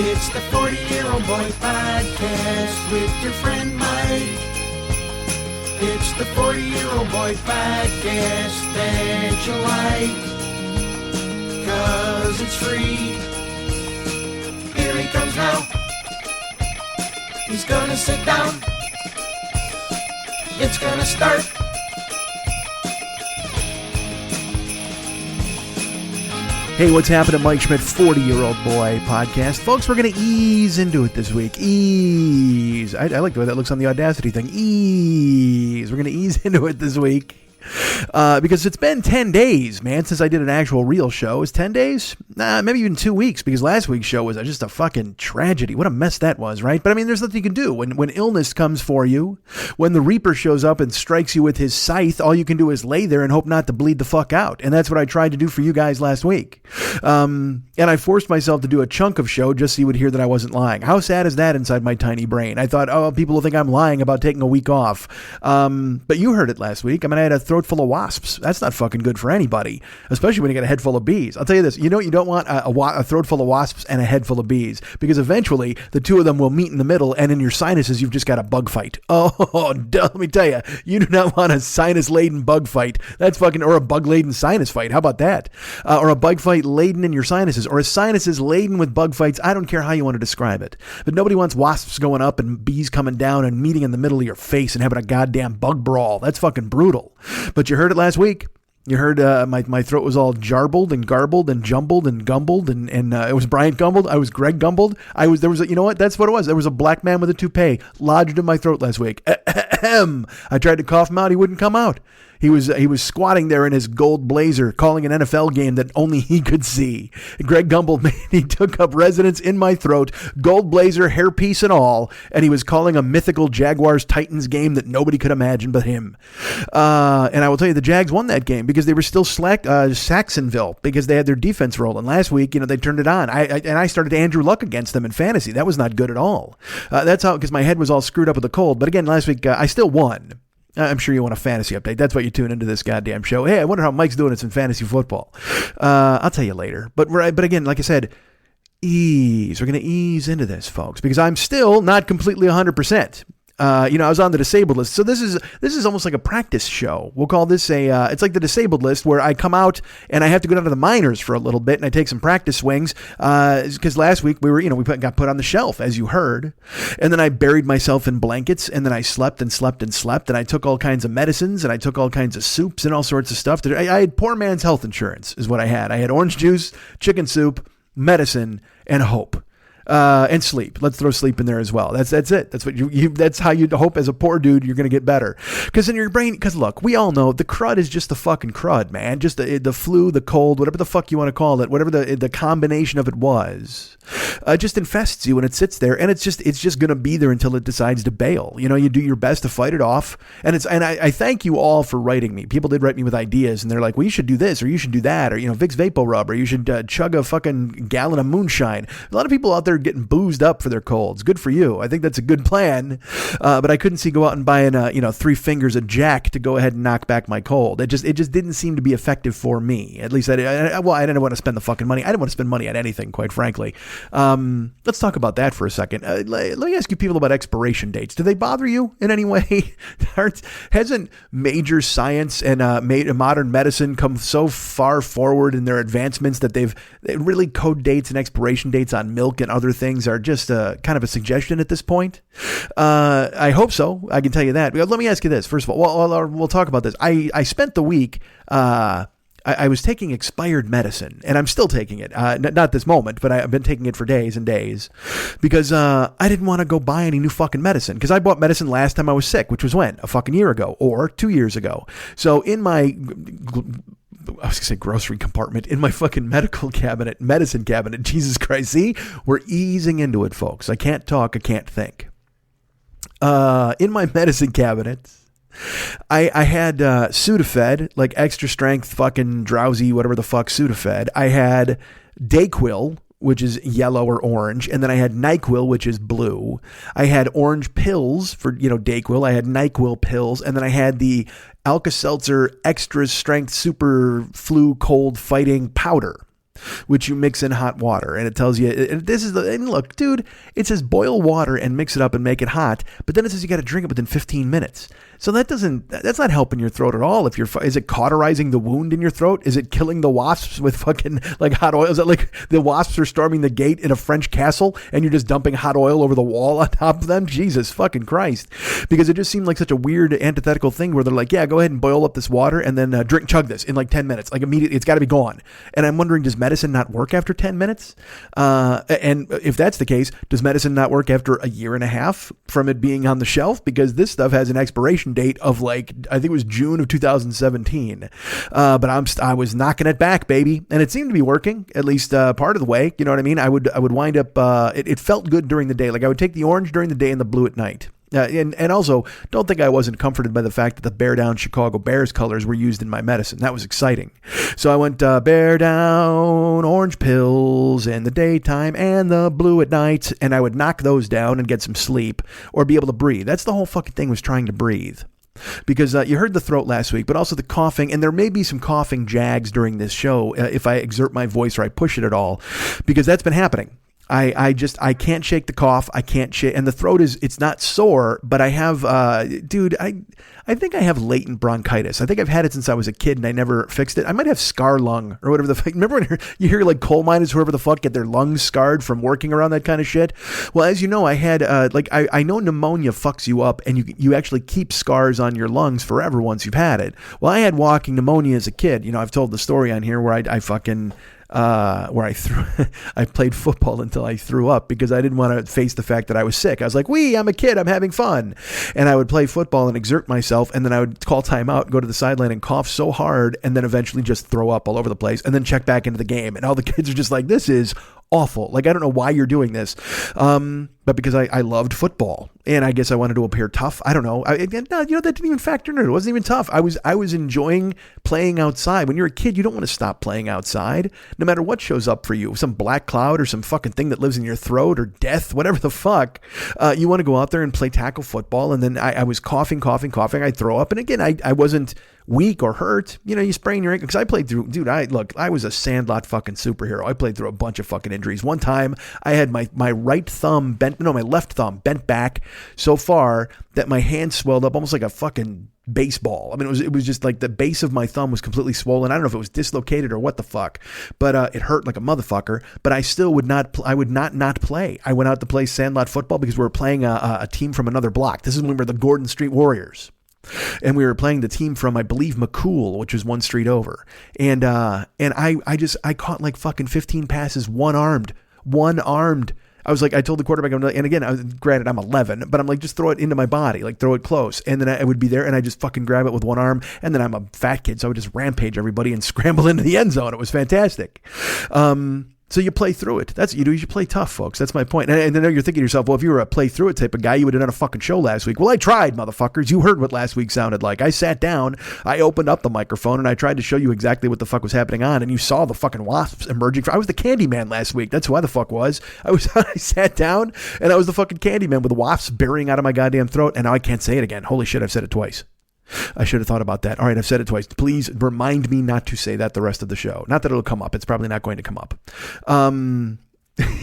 It's the 40-Year-Old Boy Podcast with your friend Mike. It's the 40-Year-Old Boy Podcast that you like, 'cause it's free. Here he comes now. He's gonna sit down. It's gonna start. Hey, what's happening? Mike Schmidt, 40-Year-Old Boy Podcast. Folks, we're going to ease into it this week. Ease. I like the way that looks on the Audacity thing. Ease. We're going to ease into it this week. Because it's been 10 days, man, since I did an actual real show. It's 10 days? Nah, maybe even 2 weeks, because last week's show was just a fucking tragedy. What a mess that was, right? But I mean, there's nothing you can do. When illness comes for you, when the Reaper shows up and strikes you with his scythe, all you can do is lay there and hope not to bleed the fuck out. And that's what I tried to do for you guys last week. And I forced myself to do a chunk of show just so you would hear that I wasn't lying. How sad is that inside my tiny brain? I thought, oh, people will think I'm lying about taking a week off. But you heard it last week. I mean, I had a throat full of wasps. That's not fucking good for anybody, especially when you get a head full of bees. I'll tell you this, you don't want a throat full of wasps and a head full of bees, because eventually the two of them will meet in the middle, and in your sinuses, you've just got a bug fight. Oh, let me tell you, you do not want a sinus-laden bug fight. That's fucking, or a bug-laden sinus fight. How about that? Or a bug fight laden in your sinuses, or a sinuses laden with bug fights. I don't care how you want to describe it, but nobody wants wasps going up and bees coming down and meeting in the middle of your face and having a goddamn bug brawl. That's fucking brutal. But you heard it last week. You heard my throat was all jarbled and garbled and jumbled and gumbled, and it was Bryant Gumbled. I was Greg Gumbled. You know what? That's what it was. There was a black man with a toupee lodged in my throat last week. I tried to cough him out. He wouldn't come out. He was squatting there in his gold blazer, calling an NFL game that only he could see. Greg Gumbel, man, he took up residence in my throat, gold blazer, hairpiece and all, and he was calling a mythical Jaguars-Titans game that nobody could imagine but him. And I will tell you, the Jags won that game because they were still Saxonville, because they had their defense rolling. Last week, they turned it on. I started Andrew Luck against them in fantasy. That was not good at all. That's how, because my head was all screwed up with a cold. But again, last week, I still won. I'm sure you want a fantasy update. That's why you tune into this goddamn show. Hey, I wonder how Mike's doing it in fantasy football. I'll tell you later. But again, like I said, ease. We're going to ease into this, folks, because I'm still not completely 100%. I was on the disabled list. So this is almost like a practice show. We'll call this it's like the disabled list, where I come out and I have to go down to the minors for a little bit and I take some practice swings. Because last week we got put on the shelf, as you heard. And then I buried myself in blankets, and then I slept and slept and slept. And I took all kinds of medicines, and I took all kinds of soups and all sorts of stuff. I had poor man's health insurance is what I had. I had orange juice, chicken soup, medicine, and hope. And sleep. Let's throw sleep in there as well. That's it. That's what that's how you hope as a poor dude you're going to get better. Because in your brain, because look, we all know the crud is just the fucking crud, man. Just the flu, the cold, whatever the fuck you want to call it, whatever the combination of it was, just infests you, and it sits there, and it's just going to be there until it decides to bail. You do your best to fight it off, and I thank you all for writing me. People did write me with ideas, and they're like, well, you should do this, or you should do that, or Vicks Vapo Rub, or you should chug a fucking gallon of moonshine. A lot of people out there getting boozed up for their colds. Good for you. I think that's a good plan. But I couldn't see go out and buying 3 fingers of Jack to go ahead and knock back my cold. It just didn't seem to be effective for me. At least I didn't want to spend the fucking money. I didn't want to spend money on anything, quite frankly. Let's talk about that for a second. Let me ask you people about expiration dates. Do they bother you in any way? Hasn't major science and modern medicine come so far forward in their advancements that they really code dates and expiration dates on milk and other things are just kind of a suggestion at this point? I hope so. I can tell you that. Let me ask you this. First of all, we'll talk about this. I spent the week, I was taking expired medicine, and I'm still taking it. Not this moment, but I've been taking it for days and days, because I didn't want to go buy any new fucking medicine, because I bought medicine last time I was sick, which was when? A fucking year ago, or 2 years ago. So in my I was going to say grocery compartment, in my fucking medicine cabinet. Jesus Christ. See, we're easing into it, folks. I can't talk. I can't think. In my medicine cabinet, I had Sudafed, like extra strength, fucking drowsy, whatever the fuck Sudafed. I had Dayquil, which is yellow or orange. And then I had NyQuil, which is blue. I had orange pills for, Dayquil. I had NyQuil pills. And then I had the Alka-Seltzer extra strength super flu cold fighting powder. which you mix in hot water. And it tells you, and look, dude, it says boil water and mix it up and make it hot. But then it says you got to drink it within 15 minutes. So that's not helping your throat at all. Is it cauterizing the wound in your throat? Is it killing the wasps with fucking like hot oil? Is it like the wasps are storming the gate in a French castle and you're just dumping hot oil over the wall on top of them? Jesus fucking Christ. Because it just seemed like such a weird antithetical thing where they're like, yeah, go ahead and boil up this water and then chug this in like 10 minutes. Like immediately, it's got to be gone. And I'm wondering, does medicine not work after 10 minutes? And if that's the case, does medicine not work after a year and a half from it being on the shelf? Because this stuff has an expiration date of like, I think it was June of 2017. But I was knocking it back, baby. And it seemed to be working, at least part of the way. You know what I mean? I would wind up, it felt good during the day. Like I would take the orange during the day and the blue at night. And also, don't think I wasn't comforted by the fact that the Bear Down Chicago Bears colors were used in my medicine. That was exciting. So I went Bear Down orange pills in the daytime and the blue at night, and I would knock those down and get some sleep or be able to breathe. That's the whole fucking thing, was trying to breathe. Because you heard the throat last week, but also the coughing, and there may be some coughing jags during this show if I exert my voice or I push it at all, because that's been happening. I can't shake the cough. I can't shake, and the throat it's not sore, but I have, I think I have latent bronchitis. I think I've had it since I was a kid and I never fixed it. I might have scar lung or whatever the fuck. Remember when you hear like coal miners, whoever the fuck, get their lungs scarred from working around that kind of shit? Well, as you know, I had, I know pneumonia fucks you up and you actually keep scars on your lungs forever once you've had it. Well, I had walking pneumonia as a kid. You know, I've told the story on here where I played football until I threw up because I didn't want to face the fact that I was sick. I was like, I'm a kid, I'm having fun. And I would play football and exert myself, and then I would call timeout, go to the sideline and cough so hard, and then eventually just throw up all over the place, and then check back into the game. And all the kids are just like, this is awful. Like, I don't know why you're doing this. But because I loved football and I guess I wanted to appear tough. I don't know. That didn't even factor in it. It wasn't even tough. I was enjoying playing outside. When you're a kid, you don't want to stop playing outside, no matter what shows up for you. Some black cloud or some fucking thing that lives in your throat or death, whatever the fuck. You want to go out there and play tackle football. And then I was coughing. I'd throw up. And again, I wasn't weak or hurt. You know, you sprain your ankle. Because I played through, dude, I was a Sandlot fucking superhero. I played through a bunch of fucking injuries. One time I had my my left thumb bent back so far that my hand swelled up almost like a fucking baseball. I mean, it was just like the base of my thumb was completely swollen. I don't know if it was dislocated or what the fuck, but it hurt like a motherfucker. But I still would not play. I went out to play Sandlot football because we were playing a team from another block. This is when we were the Gordon Street Warriors. And we were playing the team from, I believe, McCool, which was one street over. And I caught like fucking 15 passes, one-armed. I was like, I told the quarterback, and again, granted, I'm 11, but I'm like, just throw it into my body, like throw it close. And then I would be there and I just fucking grab it with one arm. And then I'm a fat kid, so I would just rampage everybody and scramble into the end zone. It was fantastic. So you play through it. You play tough, folks. That's my point. And then you're thinking to yourself, well, if you were a play through it type of guy, you would have done a fucking show last week. Well, I tried, motherfuckers. You heard what last week sounded like. I sat down, I opened up the microphone, and I tried to show you exactly what the fuck was happening on, and you saw the fucking wasps emerging. I was the Candyman last week. That's who I the fuck was. I sat down, and I was the fucking Candyman with the wasps burying out of my goddamn throat, and now I can't say it again. Holy shit, I've said it twice. I should have thought about that. All right, I've said it twice. Please remind me not to say that the rest of the show. Not that it'll come up. It's probably not going to come up.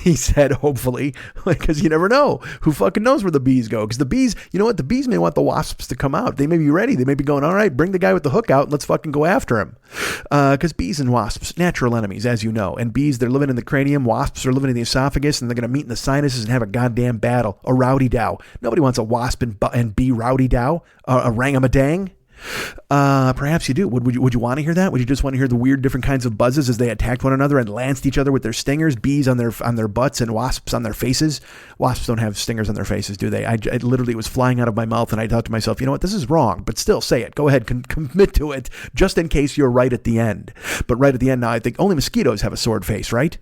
He said, hopefully, because you never know. Who fucking knows where the bees go? Because the bees, you know what? The bees may want the wasps to come out. They may be ready. They may be going, all right, bring the guy with the hook out and let's fucking go after him. Because bees and wasps, natural enemies, as you know. And bees, they're living in the cranium. Wasps are living in the esophagus, and they're going to meet in the sinuses and have a goddamn battle. A rowdy-dow. Nobody wants a wasp and bee rowdy-dow. A rangamadang. Perhaps you do. Would you want to hear that? Would you just want to hear the weird different kinds of buzzes as they attacked one another and lanced each other with their stingers? Bees on their butts and wasps on their faces. Wasps don't have stingers on their faces, do they? I literally was flying out of my mouth, and I thought to myself, you know what? This is wrong, but still say it. Go ahead, commit to it, just in case you're right at the end. But right at the end now, I think only mosquitoes have a sword face, right?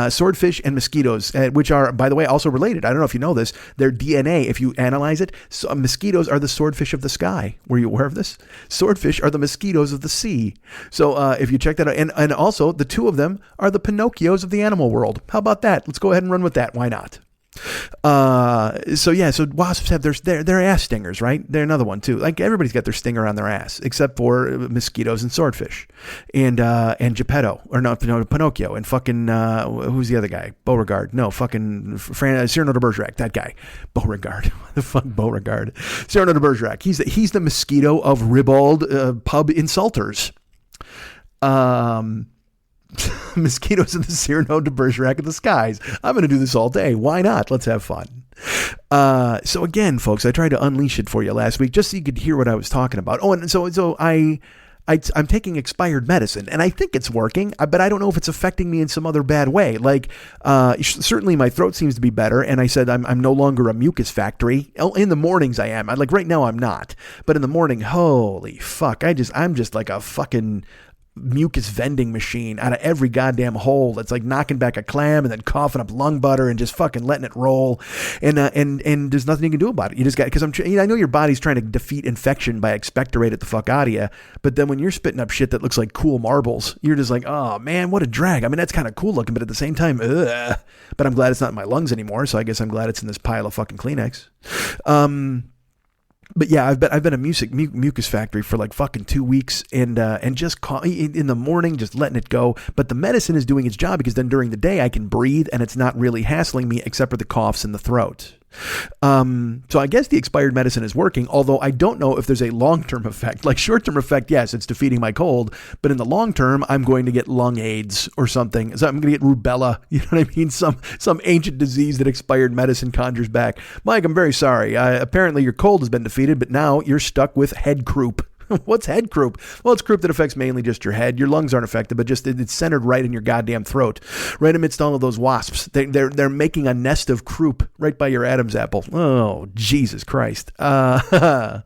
Swordfish and mosquitoes, which are, by the way, also related. I don't know if you know this. Their DNA, if you analyze it, mosquitoes are the swordfish of the sky. Were you aware of this? Swordfish are the mosquitoes of the sea. So if you check that out, and also the two of them are the Pinocchios of the animal world. How about that? Let's go ahead and run with that. Why not? So wasps have their ass stingers, right? They're another one too. Like everybody's got their stinger on their ass, except for mosquitoes and swordfish, and Geppetto, or no, Pinocchio, and fucking who's the other guy? Beauregard? No, fucking Cyrano de Bergerac. That guy, Beauregard. The fuck, Beauregard. Cyrano de Bergerac. He's the mosquito of ribald pub insulters. Mosquitoes in the Cyrano de Bergerac of the skies. I'm going to do this all day. Why not? Let's have fun. So again, folks, I tried to unleash it for you last week just so you could hear what I was talking about. Oh, and so I'm taking expired medicine, and I think it's working, but I don't know if it's affecting me in some other bad way. Like, certainly my throat seems to be better, and I said I'm no longer a mucus factory. In the mornings I am. Like right now I'm not, but in the morning, holy fuck, I'm just like a fucking mucus vending machine out of every goddamn hole that's like knocking back a clam and then coughing up lung butter and just fucking letting it roll, and there's nothing you can do about it. You just got, because I know your body's trying to defeat infection by expectorate it the fuck out of you, but then when you're spitting up shit that looks like cool marbles, you're just like, oh man, what a drag. I mean, that's kind of cool looking, but at the same time, ugh. But I'm glad it's not in my lungs anymore, so I guess I'm glad it's in this pile of fucking Kleenex. But yeah, I've been a mucus factory for like fucking 2 weeks, and just in the morning, just letting it go. But the medicine is doing its job, because then during the day I can breathe and it's not really hassling me except for the coughs in the throat. So I guess the expired medicine is working, although I don't know if there's a long-term effect. Like short-term effect, yes, it's defeating my cold, but in the long term, I'm going to get lung AIDS or something. So I'm going to get rubella, you know what I mean? Some ancient disease that expired medicine conjures back. Mike, I'm very sorry. Apparently your cold has been defeated, but now you're stuck with head croup. What's head croup? Well, it's croup that affects mainly just your head. Your lungs aren't affected, but just it's centered right in your goddamn throat, right amidst all of those wasps. They're making a nest of croup right by your Adam's apple. Oh, Jesus Christ. And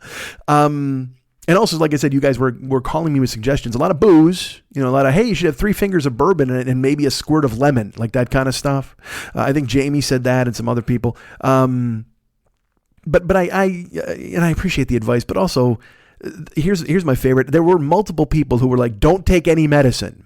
also, like I said, you guys were calling me with suggestions. A lot of booze, a lot of, hey, you should have 3 fingers of bourbon and maybe a squirt of lemon, like that kind of stuff. I think Jamie said that and some other people. But I appreciate the advice, but also, here's my favorite. There were multiple people who were like, don't take any medicine.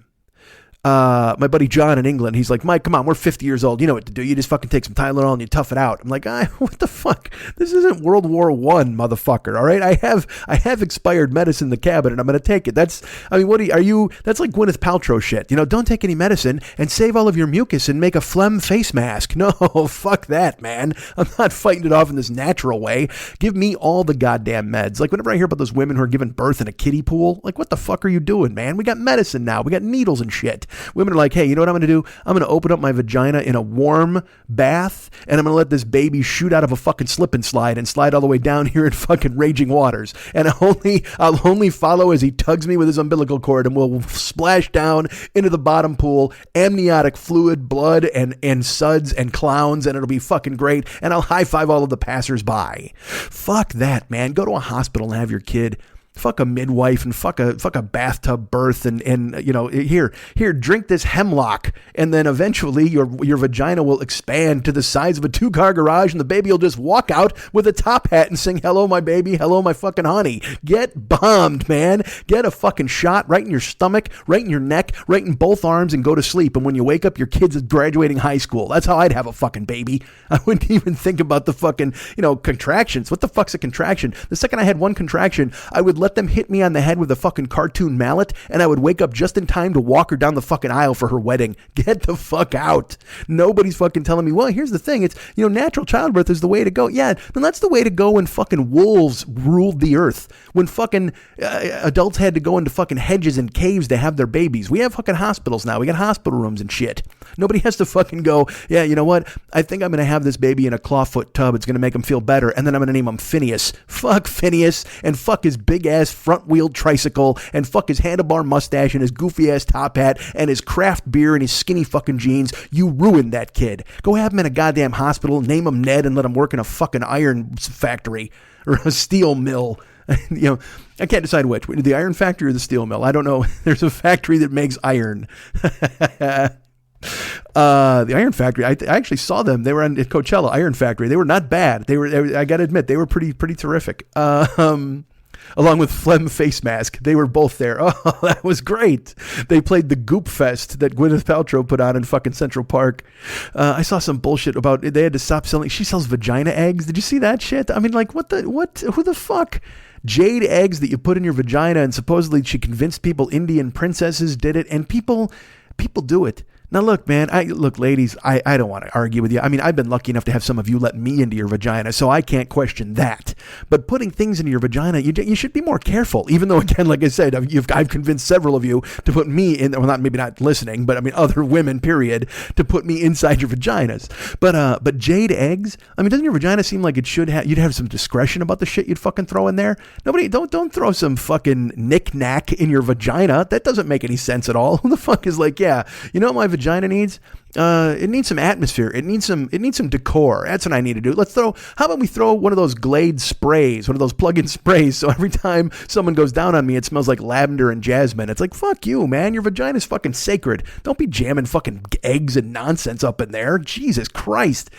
My buddy John in England, he's like, Mike, come on, we're 50 years old. You know what to do. You just fucking take some Tylenol and you tough it out. I'm like, what the fuck? This isn't World War I, motherfucker. All right. I have expired medicine in the cabinet. I'm going to take it. That's like Gwyneth Paltrow shit. Don't take any medicine and save all of your mucus and make a phlegm face mask. No, fuck that, man. I'm not fighting it off in this natural way. Give me all the goddamn meds. Like whenever I hear about those women who are giving birth in a kiddie pool, like what the fuck are you doing, man? We got medicine now. We got needles and shit. Women are like, hey, you know what I'm going to do? I'm going to open up my vagina in a warm bath, and I'm going to let this baby shoot out of a fucking slip and slide all the way down here in fucking raging waters. And I'll only follow as he tugs me with his umbilical cord, and we'll splash down into the bottom pool, amniotic fluid, blood, and suds and clowns, and it'll be fucking great. And I'll high five all of the passersby. Fuck that, man. Go to a hospital and have your kid. Fuck a midwife and fuck a bathtub birth and here drink this hemlock, and then eventually your vagina will expand to the size of a 2-car garage, and the baby will just walk out with a top hat and sing, hello my baby, hello my fucking honey. Get bombed, man. Get a fucking shot right in your stomach, right in your neck, right in both arms, and go to sleep. And when you wake up, your kid's graduating high school. That's how I'd have a fucking baby. I wouldn't even think about the fucking contractions. What the fuck's a contraction? The second I had one contraction, I would let them hit me on the head with a fucking cartoon mallet, and I would wake up just in time to walk her down the fucking aisle for her wedding. Get the fuck out. Nobody's fucking telling me, well, here's the thing. It's, natural childbirth is the way to go. Yeah, then that's the way to go when fucking wolves ruled the earth. When fucking adults had to go into fucking hedges and caves to have their babies. We have fucking hospitals now. We got hospital rooms and shit. Nobody has to fucking go, yeah, you know what? I think I'm going to have this baby in a clawfoot tub. It's going to make him feel better. And then I'm going to name him Phineas. Fuck Phineas, and fuck his big ass front-wheeled tricycle, and fuck his handlebar mustache and his goofy-ass top hat and his craft beer and his skinny fucking jeans. You ruined that kid. Go have him in a goddamn hospital, name him Ned, and let him work in a fucking iron factory or a steel mill. I can't decide which. The iron factory or the steel mill. I don't know. There's a factory that makes iron. The Iron Factory, I actually saw them. They were at Coachella. Iron Factory. They were not bad. I gotta admit, they were pretty terrific. along with Phlegm Face Mask. They were both there. Oh, that was great. They played the Goop Fest that Gwyneth Paltrow put on in fucking Central Park. I saw some bullshit about they had to stop selling. She sells vagina eggs. Did you see that shit? I mean, like, what? Who the fuck? Jade eggs that you put in your vagina, and supposedly she convinced people Indian princesses did it, and people do it. Now, look, man, ladies, I don't want to argue with you. I mean, I've been lucky enough to have some of you let me into your vagina, so I can't question that. But putting things into your vagina, you should be more careful. Even though, again, like I said, I've convinced several of you to put me in, well, maybe not listening, but I mean, other women, period, to put me inside your vaginas. But jade eggs, I mean, doesn't your vagina seem like it should have, you'd have some discretion about the shit you'd fucking throw in there? Don't throw some fucking knick-knack in your vagina. That doesn't make any sense at all. Who the fuck is like, yeah, you know what my vagina needs? It needs some atmosphere. It needs some decor. That's what I need to do. How about we throw one of those Glade sprays, one of those plug-in sprays, so every time someone goes down on me, it smells like lavender and jasmine. It's like, fuck you, man. Your vagina's fucking sacred. Don't be jamming fucking eggs and nonsense up in there. Jesus Christ.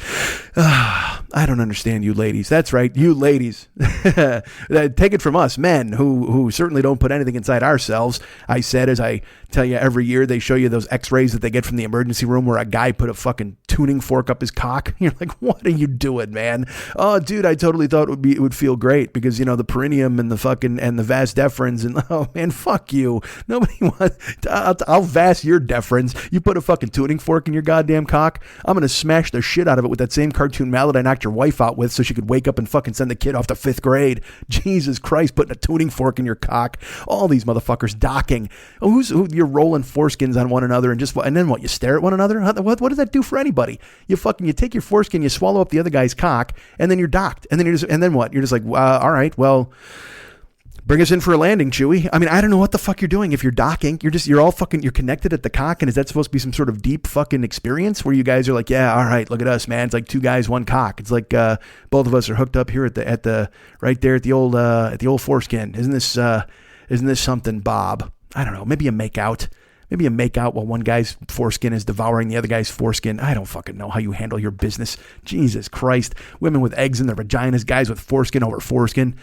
I don't understand you ladies. That's right, you ladies. Take it from us men who certainly don't put anything inside ourselves. I said, as I tell you every year, they show you those x-rays that they get from the emergency room where a guy put a fucking tuning fork up his cock. You're like, what are you doing, man? Oh, dude, I totally thought it would feel great because, you know, the perineum and the fucking and the vas deferens, and oh man, fuck you. Nobody wants. I'll vas your deferens. You put a fucking tuning fork in your goddamn cock, I'm gonna smash the shit out of it with that same cartoon mallet I knocked your wife out with so she could wake up and fucking send the kid off to 5th grade. Jesus Christ, putting a tuning fork in your cock. All these motherfuckers docking. You're rolling foreskins on one another and then what? You stare at one another? What does that do for anybody? You take your foreskin, you swallow up the other guy's cock, and then you're docked. And then what? You're just like, all right, well, bring us in for a landing, Chewie. I mean, I don't know what the fuck you're doing if you're docking. You're connected at the cock, and is that supposed to be some sort of deep fucking experience where you guys are like, yeah, all right, look at us, man. It's like 2 guys, 1 cock. It's like both of us are hooked up here at the right there at the old foreskin. Isn't this something, Bob? I don't know. Maybe a makeout. Maybe you make out while one guy's foreskin is devouring the other guy's foreskin. I don't fucking know how you handle your business. Jesus Christ. Women with eggs in their vaginas, guys with foreskin over foreskin.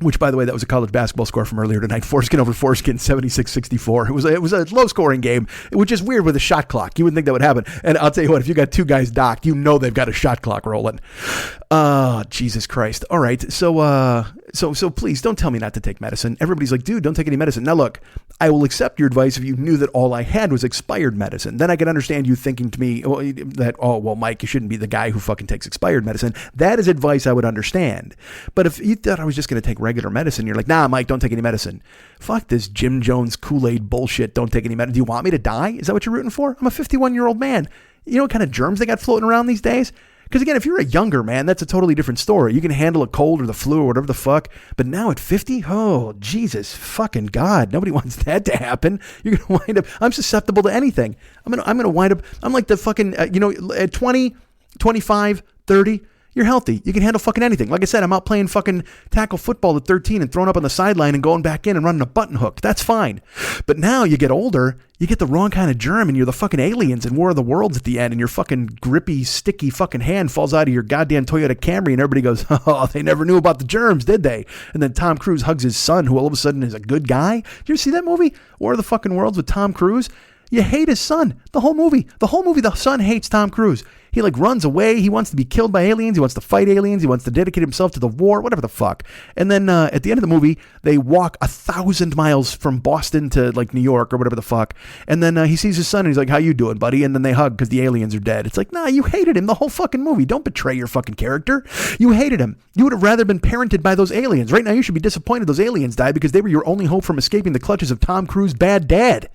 Which, by the way, that was a college basketball score from earlier tonight. Foreskin over foreskin, 76-64. It was a low-scoring game, which is weird with a shot clock. You wouldn't think that would happen. And I'll tell you what, if you got 2 guys docked, you know they've got a shot clock rolling. Jesus Christ. All right, so please don't tell me not to take medicine. Everybody's like, dude, don't take any medicine. Now look, I will accept your advice if you knew that all I had was expired medicine. Then I could understand you thinking to me that, oh, well, Mike, you shouldn't be the guy who fucking takes expired medicine. That is advice I would understand. But if you thought I was just going to take regular medicine, you're like, nah, Mike, don't take any medicine. Fuck this Jim Jones Kool-Aid bullshit. Don't take any medicine. Do you want me to die? Is that what you're rooting for? I'm a 51-year-old man. You know what kind of germs they got floating around these days? Because again, if you're a younger man, that's a totally different story. You can handle a cold or the flu or whatever the fuck. But now at 50, oh, Jesus fucking God. Nobody wants that to happen. You're going to wind up, I'm susceptible to anything. I'm going to wind up, I'm like the fucking, at 20, 25, 30, you're healthy. You can handle fucking anything. Like I said, I'm out playing fucking tackle football at 13 and throwing up on the sideline and going back in and running a button hook. That's fine. But now you get older, you get the wrong kind of germ and you're the fucking aliens in War of the Worlds at the end and your fucking grippy, sticky fucking hand falls out of your goddamn Toyota Camry and everybody goes, oh, they never knew about the germs, did they? And then Tom Cruise hugs his son who all of a sudden is a good guy. Did you ever see that movie? War of the fucking Worlds with Tom Cruise? You hate his son. The whole movie, the son hates Tom Cruise. He like runs away. He wants to be killed by aliens. He wants to fight aliens. He wants to dedicate himself to the war, whatever the fuck. And then at the end of the movie, they walk 1,000 miles from Boston to like New York or whatever the fuck. And then he sees his son and he's like, how you doing, buddy? And then they hug because the aliens are dead. It's like, nah, you hated him the whole fucking movie. Don't betray your fucking character. You hated him. You would have rather been parented by those aliens. Right now, you should be disappointed those aliens died because they were your only hope from escaping the clutches of Tom Cruise's bad dad.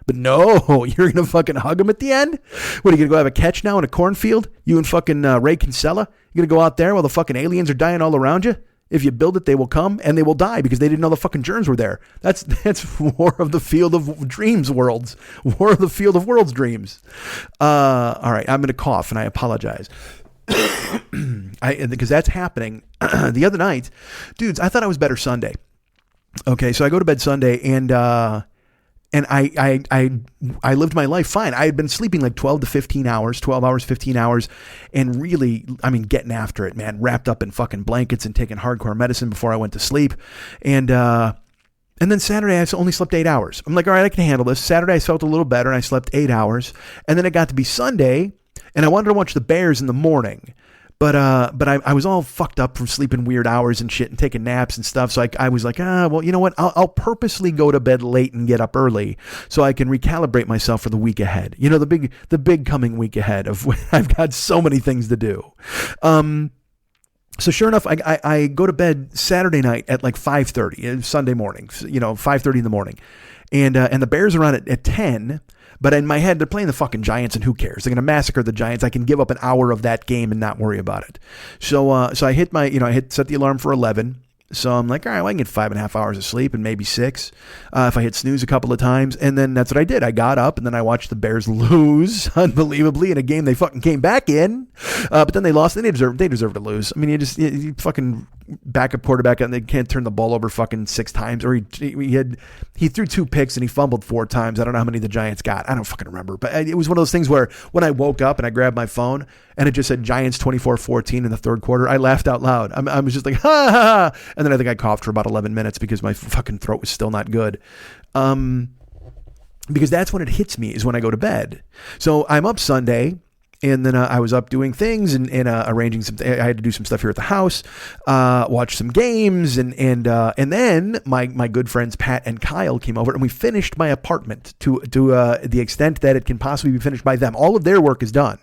But no, you're going to fucking hug him at the end? What, are you going to go have a catch now in a cornfield? You and fucking Ray Kinsella? You're going to go out there while the fucking aliens are dying all around you? If you build it, they will come and they will die because they didn't know the fucking germs were there. That's War of the Field of Dreams worlds. War of the Field of Worlds dreams. All right, I'm going to cough and I apologize. Because that's happening. The other night, dudes, I thought I was better Sunday. Okay, so I go to bed Sunday and And I lived my life fine. I had been sleeping like 12 hours, 15 hours, and really, I mean, getting after it, man, wrapped up in fucking blankets and taking hardcore medicine before I went to sleep. And then Saturday, I only slept 8 hours. I'm like, all right, I can handle this. Saturday, I felt a little better and I slept 8 hours. And then it got to be Sunday and I wanted to watch the Bears in the morning. But I was all fucked up from sleeping weird hours and shit and taking naps and stuff. So I was like, well, you know what? I'll purposely go to bed late and get up early so I can recalibrate myself for the week ahead. You know, the big coming week ahead of when I've got so many things to do. So sure enough, I go to bed Saturday night at like 5:30, Sunday morning, 5:30 in the morning. And the Bears are on at 10. But in my head, they're playing the fucking Giants, and who cares? They're going to massacre the Giants. I can give up an hour of that game and not worry about it. So I hit set the alarm for 11. So I'm like, all right, well, I can get 5.5 hours of sleep and maybe 6 if I hit snooze a couple of times. And then that's what I did. I got up and then I watched the Bears lose unbelievably in a game they fucking came back in. But then they lost and they deserve to lose. I mean, you fucking backup quarterback and they can't turn the ball over fucking 6 times. Or he threw 2 picks and he fumbled 4 times. I don't know how many the Giants got. I don't fucking remember. But it was one of those things where when I woke up and I grabbed my phone and it just said Giants 24-14 in the third quarter, I laughed out loud. I was just like, ha ha ha. And then I think I coughed for about 11 minutes because my fucking throat was still not good. Because that's when it hits me, is when I go to bed. So I'm up Sunday, and then I was up doing things and arranging some. I had to do some stuff here at the house, watch some games, and then my good friends Pat and Kyle came over, and we finished my apartment to the extent that it can possibly be finished by them. All of their work is done.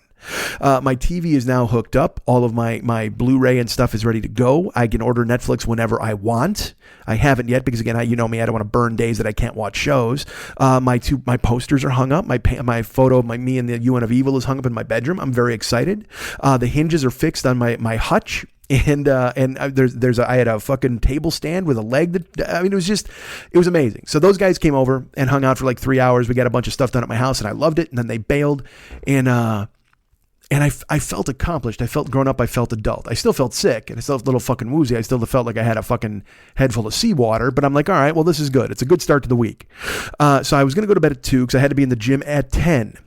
My TV is now hooked up. All of my Blu-ray and stuff is ready to go. I can order Netflix whenever I want. I haven't yet because, again, you know me, I don't want to burn days that I can't watch shows. My posters are hung up. My photo of me and the UN of Evil is hung up in my bedroom. I'm very excited. The hinges are fixed on my hutch. And I had a fucking table stand with a leg it was amazing. So those guys came over and hung out for like 3 hours. We got a bunch of stuff done at my house and I loved it. And then they bailed and I felt accomplished. I felt grown up. I felt adult. I still felt sick and I still felt a little fucking woozy. I still felt like I had a fucking head full of seawater, but I'm like, all right, well, this is good. It's a good start to the week. So I was going to go to bed at 2 because I had to be in the gym at 10.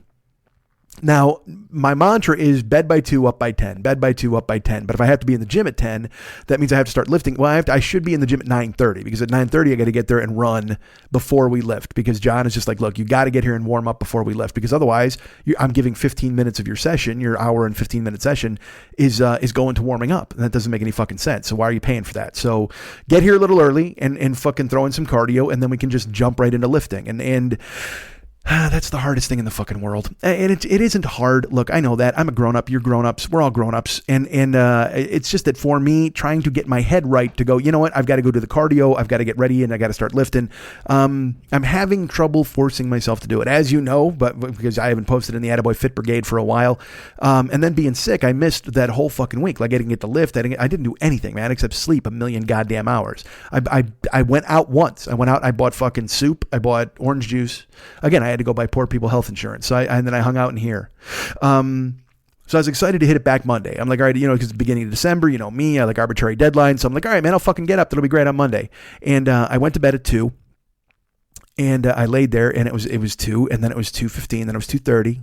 Now, my mantra is bed by 2, up by 10, bed by 2, up by 10. But if I have to be in the gym at 10, that means I have to start lifting. Well, I should be in the gym at 9:30 because at 9:30, I got to get there and run before we lift because John is just like, look, you got to get here and warm up before we lift because otherwise I'm giving 15 minutes of your session, your hour and 15-minute session is going to warming up. And that doesn't make any fucking sense. So why are you paying for that? So get here a little early and fucking throw in some cardio and then we can just jump right into lifting. And that's the hardest thing in the fucking world. And it isn't hard. Look, I know that. I'm a grown-up. You're grown-ups. We're all grown-ups. And it's just that for me, trying to get my head right to go, you know what? I've got to go do the cardio. I've got to get ready and I got to start lifting. I'm having trouble forcing myself to do it, as you know, but because I haven't posted in the Attaboy Fit Brigade for a while. And then being sick, I missed that whole fucking week. Like I didn't get the lift. I didn't do anything, man, except sleep a million goddamn hours. I went out once. I went out. I bought fucking soup. I bought orange juice. Again, I had to go buy poor people health insurance. So and then I hung out in here. So I was excited to hit it back Monday. I'm like, all right, because it's the beginning of December, you know me, I like arbitrary deadlines. So I'm like, all right, man, I'll fucking get up. That'll be great on Monday. And I went to bed at 2 and I laid there and it was 2 and then it was 2:15, then it was 2:30.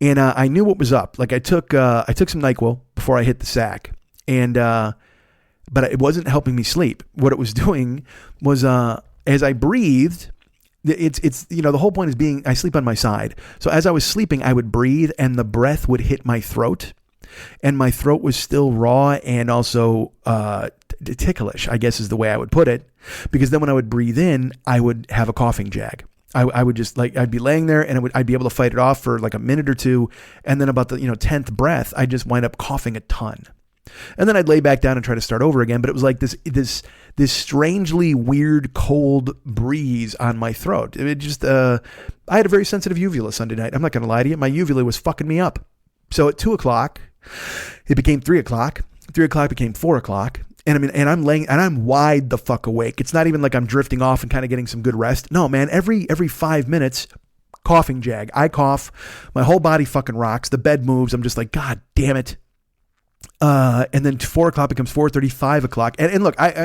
And I knew what was up. Like I took some NyQuil before I hit the sack but it wasn't helping me sleep. What it was doing was, as I breathed, it's the whole point is I sleep on my side. So as I was sleeping, I would breathe and the breath would hit my throat and my throat was still raw and also ticklish, I guess is the way I would put it. Because then when I would breathe in, I would have a coughing jag. I would just I'd be laying there and I'd be able to fight it off for like a minute or two. And then about the 10th breath, I just wind up coughing a ton. And then I'd lay back down and try to start over again. But it was like this strangely weird cold breeze on my throat. It just, I had a very sensitive uvula Sunday night. I'm not going to lie to you. My uvula was fucking me up. So at 2:00, it became 3:00. 3:00 became 4:00. And I'm laying and I'm wide the fuck awake. It's not even like I'm drifting off and kind of getting some good rest. No, man, every 5 minutes, coughing jag. I cough. My whole body fucking rocks. The bed moves. I'm just like, God damn it. And then 4:00 becomes 4:30, 5:00. And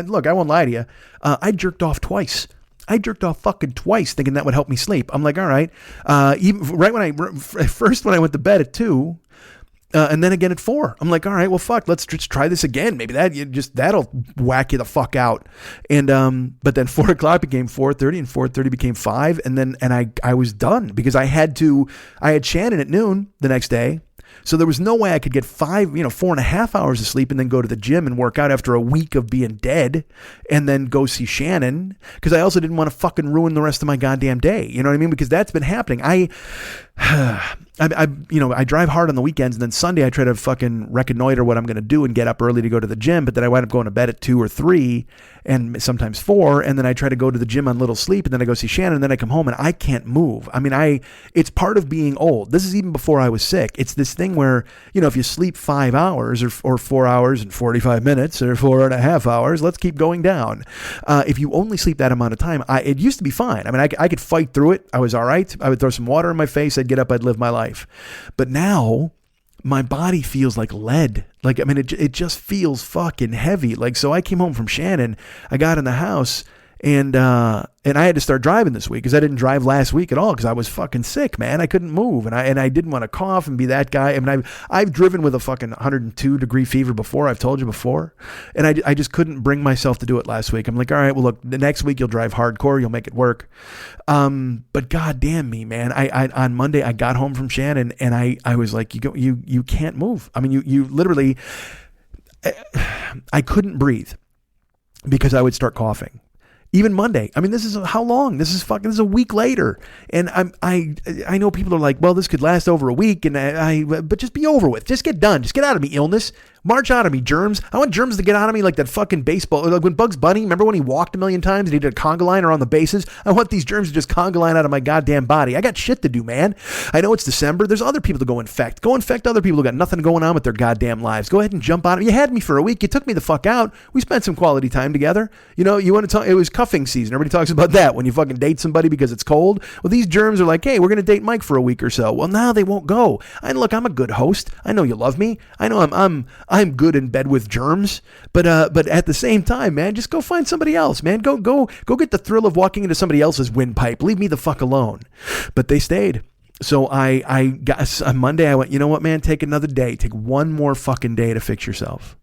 look, I won't lie to you. I jerked off twice. I jerked off fucking twice thinking that would help me sleep. I'm like, all right. Even right when I went to bed at 2, and then again at 4. I'm like, all right, well, fuck, let's just try this again. Maybe that'll whack you the fuck out. And but then 4 o'clock became 4:30, and 4:30 became 5, and I was done because I had Shannon at noon the next day. So there was no way I could get 4.5 hours of sleep and then go to the gym and work out after a week of being dead and then go see Shannon, because I also didn't want to fucking ruin the rest of my goddamn day. You know what I mean? Because that's been happening. I drive hard on the weekends, and then Sunday I try to fucking reconnoiter what I'm going to do and get up early to go to the gym, but then I wind up going to bed at 2 or 3 and sometimes 4, and then I try to go to the gym on little sleep, and then I go see Shannon, and then I come home and I can't move. I mean, it's part of being old. This is even before I was sick. It's this thing where, if you sleep 5 hours or 4 hours and 45 minutes or 4.5 hours, let's keep going down. If you only sleep that amount of time, it used to be fine. I mean, I could fight through it. I was all right. I would throw some water in my face. I'd get up, I'd live my life. But now my body feels like lead. Like, I mean, it just feels fucking heavy. Like, so I came home from Shannon, I got in the house, and I had to start driving this week because I didn't drive last week at all because I was fucking sick, man. I couldn't move, and I didn't want to cough and be that guy. I mean, I've driven with a fucking 102 degree fever before. I've told you before, and I just couldn't bring myself to do it last week. I'm like, all right, well, look, the next week you'll drive hardcore, you'll make it work. But goddamn me, man, I on Monday I got home from Shannon, and I was like, you can't move. I mean, you literally, I couldn't breathe because I would start coughing. Even Monday. I mean, this is how long? This is a week later. And I know people are like, well, this could last over a week, and but just be over with. Just get done. Just get out of me, illness. March out of me, germs. I want germs to get out of me like that fucking baseball. Like when Bugs Bunny, remember when he walked a million times and he did a conga line around the bases? I want these germs to just conga line out of my goddamn body. I got shit to do, man. I know it's December. There's other people to go infect. Go infect other people who got nothing going on with their goddamn lives. Go ahead and jump out of it. You had me for a week. You took me the fuck out. We spent some quality time together. You want to talk? It was cuffing season. Everybody talks about that when you fucking date somebody because it's cold. Well, these germs are like, hey, we're going to date Mike for a week or so. Well, now they won't go. And look, I'm a good host. I know you love me. I know I'm good in bed with germs, but at the same time, man, just go find somebody else, man. Go get the thrill of walking into somebody else's windpipe. Leave me the fuck alone. But they stayed. So I got on Monday. I went, you know what, man? Take another day. Take one more fucking day to fix yourself.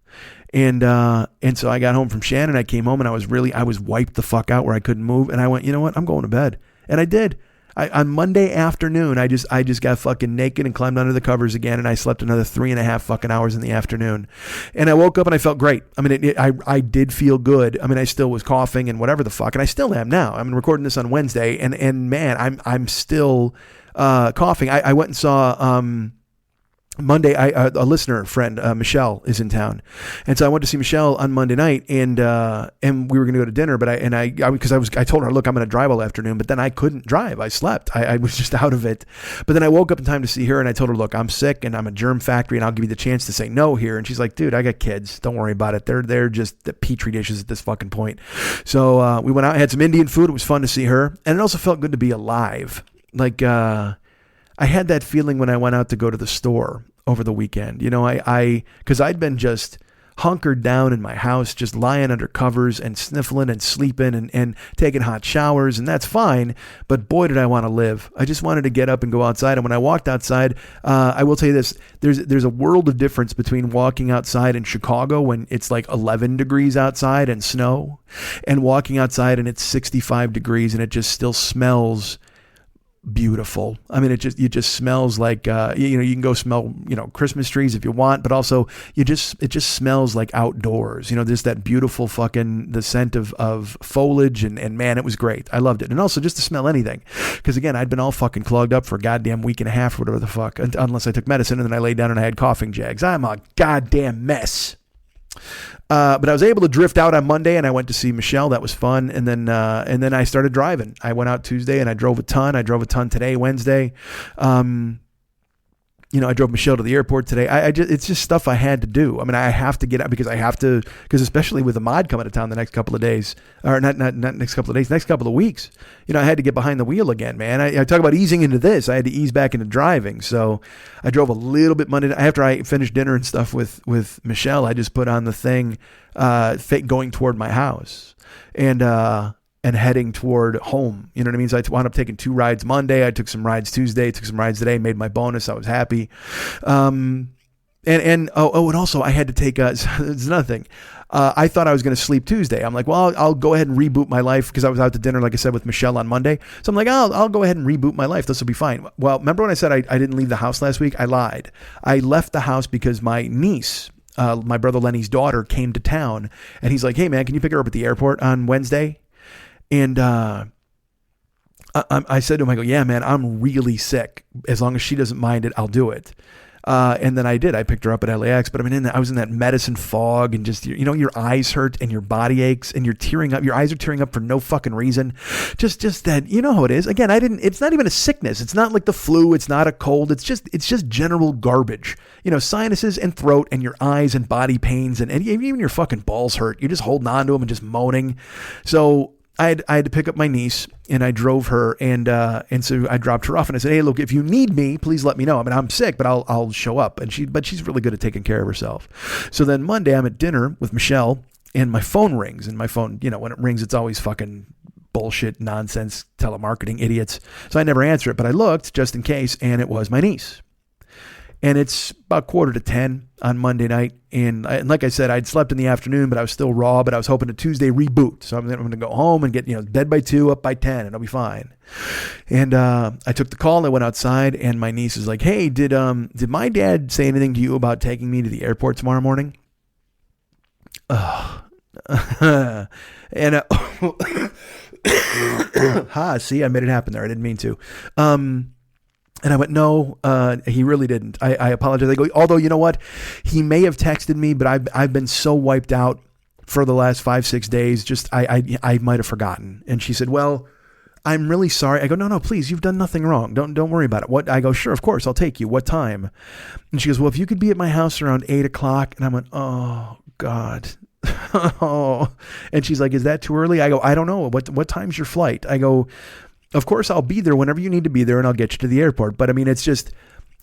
And so I got home from Shannon. I came home and I was wiped the fuck out where I couldn't move. And I went, you know what? I'm going to bed. And I did. On Monday afternoon, I just got fucking naked and climbed under the covers again, and I slept another 3.5 fucking hours in the afternoon. And I woke up and I felt great. I mean, I did feel good. I mean, I still was coughing and whatever the fuck, and I still am now. I'm recording this on Wednesday, and man, I'm still coughing. I went and saw Monday, a listener friend, Michelle, is in town, and so I went to see Michelle on Monday night, and we were going to go to dinner, but I told her, look, I'm going to drive all afternoon, but then I couldn't drive. I slept. I was just out of it. But then I woke up in time to see her, and I told her, look, I'm sick, and I'm a germ factory, and I'll give you the chance to say no here. And she's like, dude, I got kids. Don't worry about it. They're just the petri dishes at this fucking point. So we went out, had some Indian food. It was fun to see her, and it also felt good to be alive. Like I had that feeling when I went out to go to the store over the weekend. Because I'd been just hunkered down in my house, just lying under covers and sniffling and sleeping and taking hot showers, and that's fine. But boy, did I want to live. I just wanted to get up and go outside. And when I walked outside, I will tell you this, there's a world of difference between walking outside in Chicago when it's like 11 degrees outside and snow, and walking outside and it's 65 degrees and it just still smells beautiful. I mean, it just smells like, you can go smell, Christmas trees if you want, but also it just smells like outdoors, there's that beautiful the scent of foliage and man, it was great. I loved it. And also just to smell anything. Cause again, I'd been all fucking clogged up for a goddamn week and a half or whatever the fuck, unless I took medicine, and then I laid down and I had coughing jags. I'm a goddamn mess. But I was able to drift out on Monday, and I went to see Michelle. That was fun. And then I started driving. I went out Tuesday and I drove a ton. I drove a ton today, Wednesday. I drove Michelle to the airport today. It's just stuff I had to do. I mean, I have to get out because especially with the mod coming to town the next couple of days, or not next couple of days, next couple of weeks, I had to get behind the wheel again, man. I talk about easing into this. I had to ease back into driving. So I drove a little bit Monday. After I finished dinner and stuff with Michelle, I just put on the thing, going toward my house. And and heading toward home. You know what I mean? So I wound up taking 2 rides Monday. I took some rides Tuesday, took some rides today, made my bonus. I was happy. And also I had to take, it's another thing. I thought I was going to sleep Tuesday. I'm like, well, I'll go ahead and reboot my life because I was out to dinner, like I said, with Michelle on Monday. So I'm like, I'll go ahead and reboot my life. This will be fine. Well, remember when I said I didn't leave the house last week? I lied. I left the house because my niece, my brother Lenny's daughter, came to town, and he's like, hey man, can you pick her up at the airport on Wednesday? And I said to him, I go, yeah, man, I'm really sick. As long as she doesn't mind it, I'll do it. And then I did. I picked her up at LAX, but I was in that medicine fog, and just, you know, your eyes hurt and your body aches and you're tearing up. Your eyes are tearing up for no fucking reason. Just that, you know how it is. Again, it's not even a sickness. It's not like the flu. It's not a cold. It's just general garbage. You know, sinuses and throat and your eyes and body pains and even your fucking balls hurt. You're just holding on to them and just moaning. So I had to pick up my niece, and I drove her, and so I dropped her off, and I said, hey, look, if you need me, please let me know. I mean, I'm sick, but I'll show up. But she's really good at taking care of herself. So then Monday I'm at dinner with Michelle, and my phone rings, and my phone, you know, when it rings, it's always fucking bullshit, nonsense, telemarketing idiots. So I never answer it, but I looked just in case, and it was my niece. And it's about 9:45 on Monday night. And like I said, I'd slept in the afternoon, but I was still raw, but I was hoping to Tuesday reboot. So I'm going to go home and get, you know, bed by 2, up by 10, and I'll be fine. And I took the call, and I went outside, and my niece is like, hey, did my dad say anything to you about taking me to the airport tomorrow morning? And see, I made it happen there. I didn't mean to. And I went, no, he really didn't. I apologize. I go, although, you know what? He may have texted me, but I've been so wiped out for the last 5-6 days. Just, I might have forgotten. And she said, well, I'm really sorry. I go, no, please. You've done nothing wrong. Don't worry about it. What? I go, sure, of course. I'll take you. What time? And she goes, well, if you could be at my house around 8:00. And I went, oh God. Oh, and she's like, is that too early? I go, I don't know. What time's your flight? I go, of course, I'll be there whenever you need to be there, and I'll get you to the airport. But I mean, it's just,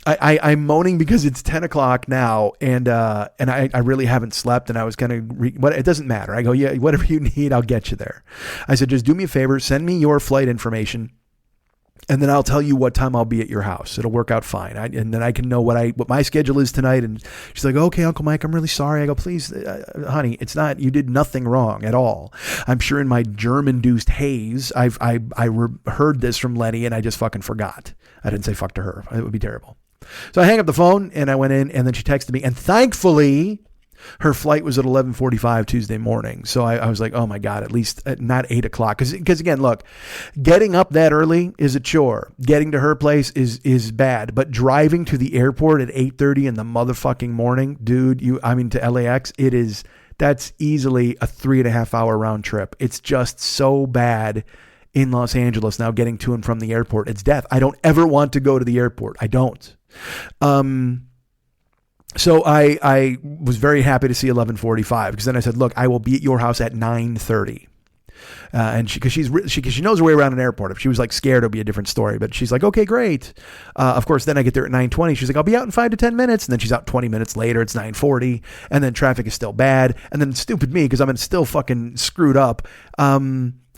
I'm moaning because it's 10:00 now, and I really haven't slept, and I was kind of, it doesn't matter. I go, yeah, whatever you need, I'll get you there. I said, just do me a favor, send me your flight information, and then I'll tell you what time I'll be at your house. It'll work out fine. And then I can know what my schedule is tonight. And she's like, okay, Uncle Mike, I'm really sorry. I go, please, honey, it's not, you did nothing wrong at all. I'm sure in my germ-induced haze, I heard this from Lenny, and I just fucking forgot. I didn't say fuck to her. It would be terrible. So I hang up the phone, and I went in, and then she texted me, and thankfully her flight was at 11:45 Tuesday morning. So I was like, oh my God, at least not 8:00. Because again, look, getting up that early is a chore. Getting to her place is bad. But driving to the airport at 8:30 in the motherfucking morning, dude, to LAX, that's easily a 3.5 hour round trip. It's just so bad in Los Angeles now, getting to and from the airport. It's death. I don't ever want to go to the airport. I don't. So I was very happy to see 11:45, because then I said, look, I will be at your house at 9:30. And because she knows her way around an airport. If she was like scared, it'd be a different story. But she's like, okay, great. Of course, then I get there at 9:20. She's like, I'll be out in 5 to 10 minutes. And then she's out 20 minutes later. It's 9:40. And then traffic is still bad. And then stupid me, because I'm still fucking screwed up.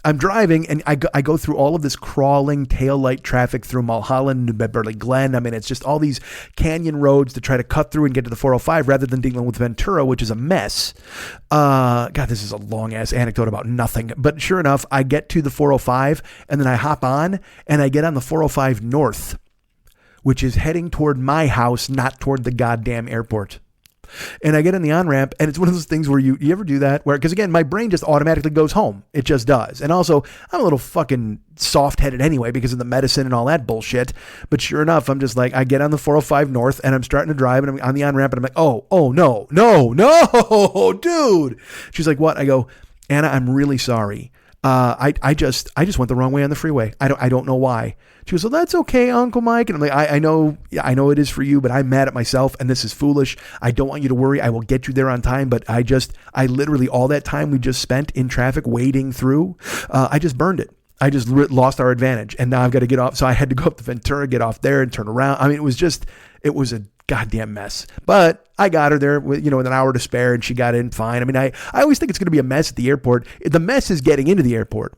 I'm driving, and I go through all of this crawling taillight traffic through Mulholland and Beverly Glen. I mean, it's just all these canyon roads to try to cut through and get to the 405 rather than dealing with Ventura, which is a mess. God, this is a long-ass anecdote about nothing. But sure enough, I get to the 405, and then I hop on, and I get on the 405 North, which is heading toward my house, not toward the goddamn airport. And I get in the on-ramp, and it's one of those things where you ever do that? Because again, my brain just automatically goes home. It just does. And also, I'm a little fucking soft-headed anyway because of the medicine and all that bullshit. But sure enough, I'm just like, I get on the 405 North, and I'm starting to drive, and I'm on the on-ramp, and I'm like, oh, no, dude. She's like, what? I go, Anna, I'm really sorry. I just went the wrong way on the freeway. I don't know why. She goes, well, that's okay, Uncle Mike. And I'm like, I know it is for you, but I'm mad at myself, and this is foolish. I don't want you to worry. I will get you there on time. But I literally, all that time we just spent in traffic waiting through, I just burned it. I just lost our advantage. And now I've got to get off. So I had to go up to Ventura, get off there and turn around. I mean, it was a goddamn mess. But I got her there with an hour to spare, and she got in fine. I mean, I always think it's going to be a mess at the airport. The mess is getting into the airport.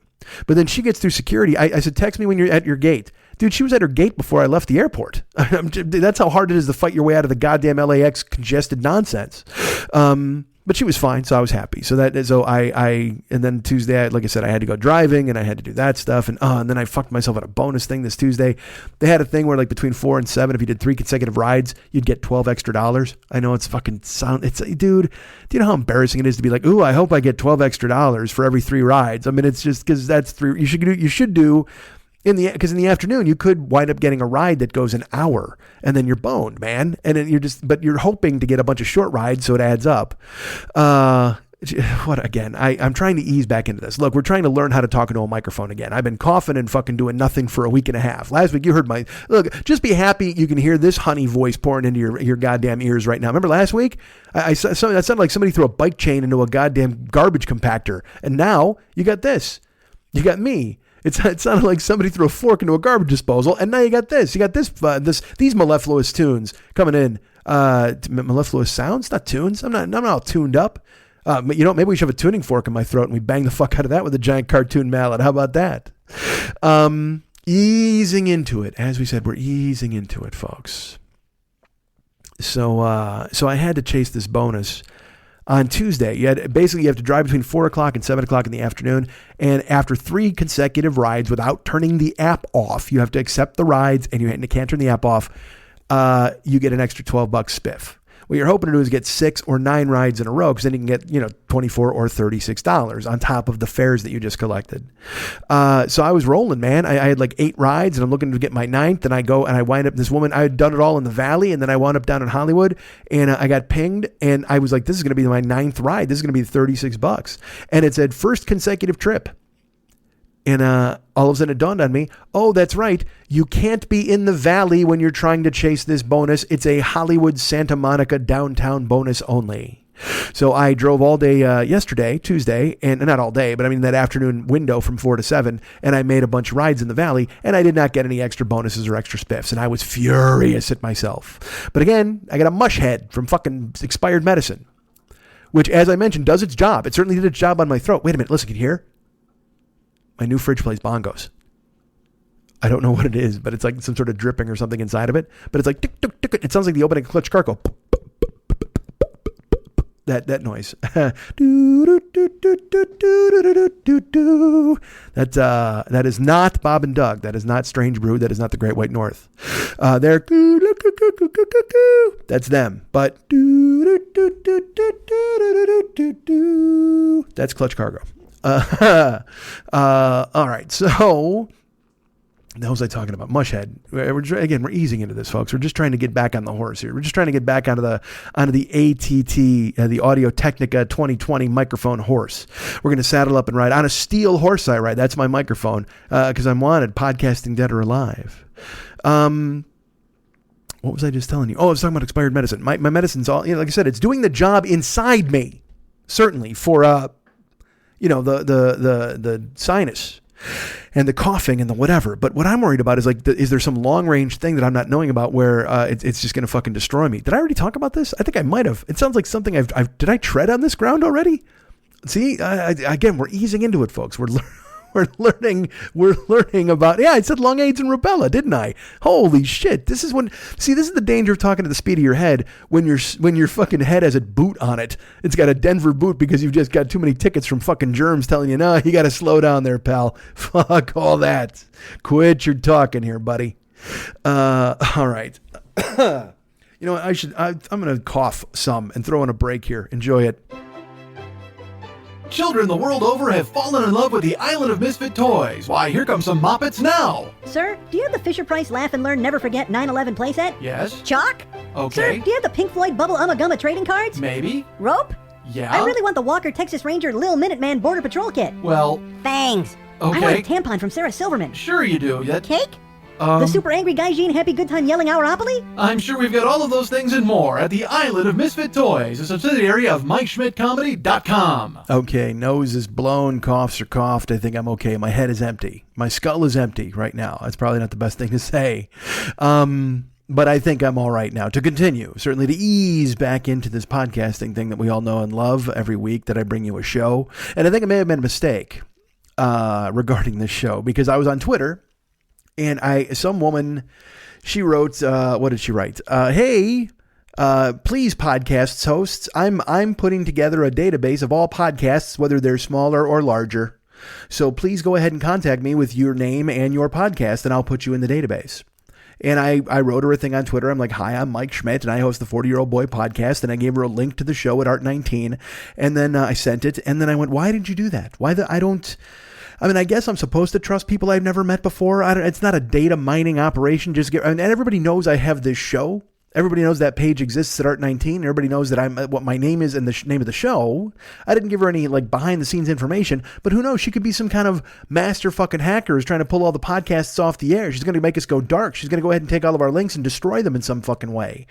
But then she gets through security. I said, text me when you're at your gate. Dude, she was at her gate before I left the airport. That's how hard it is to fight your way out of the goddamn LAX congested nonsense. But she was fine, so I was happy. And then Tuesday, like I said, I had to go driving and I had to do that stuff. And then I fucked myself at a bonus thing this Tuesday. They had a thing where like between 4 and 7, if you did 3 consecutive rides, you'd get $12 extra. I know it's fucking dude, do you know how embarrassing it is to be like, ooh, I hope I get $12 extra for every 3 rides. I mean, it's just because that's 3. You should do. Because in the afternoon you could wind up getting a ride that goes an hour and then you're boned, man. And then but you're hoping to get a bunch of short rides so it adds up. I'm trying to ease back into this. Look, we're trying to learn how to talk into a microphone again. I've been coughing and fucking doing nothing for a week and a half. Last week you heard just be happy you can hear this honey voice pouring into your goddamn ears right now. Remember last week? That sounded like somebody threw a bike chain into a goddamn garbage compactor. And now you got this. You got me. It sounded like somebody threw a fork into a garbage disposal, and now you got this. You got these mellifluous tunes coming in. Mellifluous sounds, not tunes. I'm not all tuned up. Maybe we should have a tuning fork in my throat and we bang the fuck out of that with a giant cartoon mallet. How about that? Easing into it, as we said, we're easing into it, folks. So I had to chase this bonus. On Tuesday, you have to drive between 4 o'clock and 7 o'clock in the afternoon. And after 3 consecutive rides without turning the app off, you have to accept the rides and you can't turn the app off. You get an extra $12 spiff. What you're hoping to do is get 6 or 9 rides in a row because then you can get, $24 or $36 on top of the fares that you just collected. So I was rolling, man. I had like 8 rides and I'm looking to get my 9th and I go and I wind up this woman. I had done it all in the Valley and then I wound up down in Hollywood and I got pinged and I was like, this is going to be my 9th ride. This is going to be $36. And it said first consecutive trip. And all of a sudden it dawned on me, oh, that's right. You can't be in the Valley when you're trying to chase this bonus. It's a Hollywood, Santa Monica downtown bonus only. So I drove all day yesterday, Tuesday, and not all day, but I mean that afternoon window from 4 to 7, and I made a bunch of rides in the Valley, and I did not get any extra bonuses or extra spiffs, and I was furious at myself. But again, I got a mush head from fucking expired medicine, which, as I mentioned, does its job. It certainly did its job on my throat. Wait a minute, listen, can you hear? My new fridge plays bongos. I don't know what it is, but it's like some sort of dripping or something inside of it. But it's like tick, tick, tick. It sounds like the opening Clutch Cargo. That noise. That is not Bob and Doug. That is not Strange Brew. That is not the Great White North. They're that's them. But that's Clutch Cargo. All right. So what was I talking about? Mushhead. We're easing into this, folks. We're just trying to get back on the horse here. We're just trying to get back onto the ATT, the Audio-Technica 2020 microphone horse. We're going to saddle up and ride on a steel horse. I ride. That's my microphone because I'm wanted, podcasting dead or alive. What was I just telling you? Oh, I was talking about expired medicine. My medicine's all, like I said, it's doing the job inside me. Certainly for the sinus and the coughing and the whatever. But what I'm worried about is is there some long range thing that I'm not knowing about where it's just going to fucking destroy me? Did I already talk about this? I think I might have. It sounds like something did I tread on this ground already? See, again, we're easing into it, folks. We're learning about, I said lung AIDS and rubella, didn't I? Holy shit. This is the danger of talking to the speed of your head when your fucking head has a boot on it. It's got a Denver boot because you've just got too many tickets from fucking germs telling you, no, you got to slow down there, pal. Fuck all that. Quit your talking here, buddy. All right. You know what? I'm going to cough some and throw in a break here. Enjoy it. Children the world over have fallen in love with the Island of Misfit Toys. Why, here come some Moppets now. Sir, do you have the Fisher-Price Laugh and Learn Never Forget 9/11 playset? Yes. Chalk? Okay. Sir, do you have the Pink Floyd Bubble Ummagumma trading cards? Maybe. Rope? Yeah. I really want the Walker Texas Ranger Lil Minuteman Border Patrol kit. Well. Fangs. Okay. I want a tampon from Sarah Silverman. Sure you do. Cake? The Super Angry Gaijin Happy Good Time Yelling Houropoly? I'm sure we've got all of those things and more at the Island of Misfit Toys, a subsidiary of MikeSchmidtComedy.com. Okay, nose is blown, coughs are coughed. I think I'm okay. My head is empty. My skull is empty right now. That's probably not the best thing to say. But I think I'm all right now. To continue, certainly to ease back into this podcasting thing that we all know and love every week that I bring you a show. And I think I may have made a mistake. regarding this show, because I was on Twitter and some woman, she wrote, what did she write? Hey, please, podcasts hosts, I'm putting together a database of all podcasts, whether they're smaller or larger. So please go ahead and contact me with your name and your podcast, and I'll put you in the database. And I wrote her a thing on Twitter. I'm like, hi, I'm Mike Schmidt, and I host the 40-Year-Old Boy podcast. And I gave her a link to the show at Art19. And then I sent it. And then I went, why did you do that? I guess I'm supposed to trust people I've never met before. It's not a data mining operation. And everybody knows I have this show. Everybody knows that page exists at Art19. Everybody knows that what my name is and the name of the show. I didn't give her any behind the scenes information, but who knows? She could be some kind of master fucking hacker who's trying to pull all the podcasts off the air. She's going to make us go dark. She's going to go ahead and take all of our links and destroy them in some fucking way.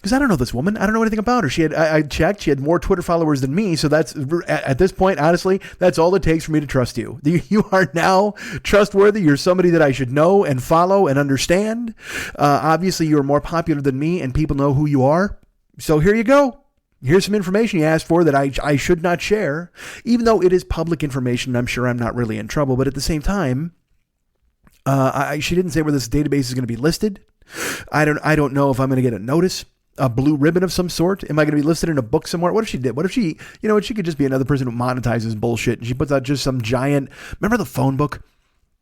Because I don't know this woman. I don't know anything about her. I checked. She had more Twitter followers than me. So that's, at this point, honestly, that's all it takes for me to trust you. You are now trustworthy. You're somebody that I should know and follow and understand. Obviously, you're more popular than me and people know who you are. So here you go. Here's some information you asked for that I should not share, even though it is public information. I'm sure I'm not really in trouble. But at the same time, she didn't say where this database is going to be listed. I don't know if I'm going to get a notice. A blue ribbon of some sort? Am I going to be listed in a book somewhere? What if she did? What if she, she could just be another person who monetizes bullshit and she puts out just some giant, remember the phone book?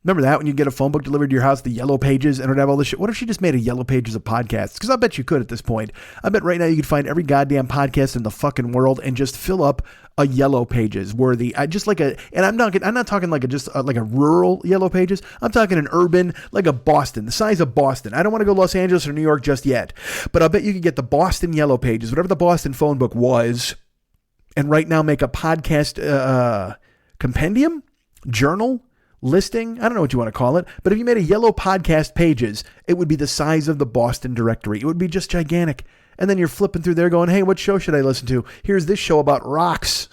Remember that when you get a phone book delivered to your house, the yellow pages, and it would have all this shit? What if she just made a yellow pages of podcasts? Because I bet you could at this point. I bet right now you could find every goddamn podcast in the fucking world and just fill up a yellow pages worthy. And I'm not talking like a rural yellow pages. I'm talking an urban, like a Boston, the size of Boston. I don't want to go Los Angeles or New York just yet, but I bet you could get the Boston yellow pages, whatever the Boston phone book was, and right now make a podcast compendium, journal, listing, I don't know what you want to call it, but if you made a yellow podcast pages, it would be the size of the Boston directory. It would be just gigantic. And then you're flipping through there going, hey, what show should I listen to? Here's this show about rocks.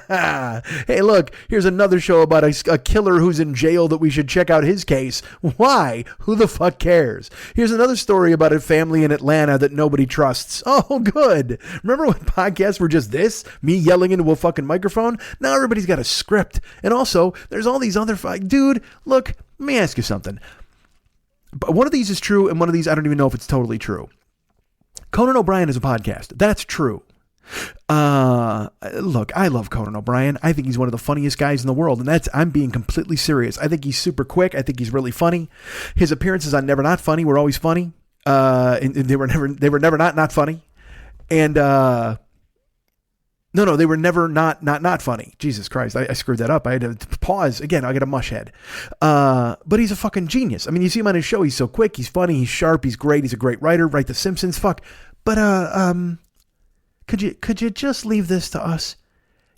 Hey, look, here's another show about a killer who's in jail that we should check out his case. Why? Who the fuck cares? Here's another story about a family in Atlanta that nobody trusts. Oh, good. Remember when podcasts were just this? Me yelling into a fucking microphone? Now everybody's got a script. And also, there's all these other... Dude, look, let me ask you something. But one of these is true, and one of these, I don't even know if it's totally true. Conan O'Brien is a podcast. That's true. Look, I love Conan O'Brien. I think he's one of the funniest guys in the world, and I'm being completely serious. I think he's super quick. I think he's really funny. His appearances on Never Not Funny were always funny. And they were never not funny. And no, they were never not funny. Jesus Christ, I screwed that up. I had to pause again. I get a mush head. But he's a fucking genius. I mean, you see him on his show. He's so quick. He's funny. He's sharp. He's great. He's a great writer. Write The Simpsons. Fuck. But could you just leave this to us?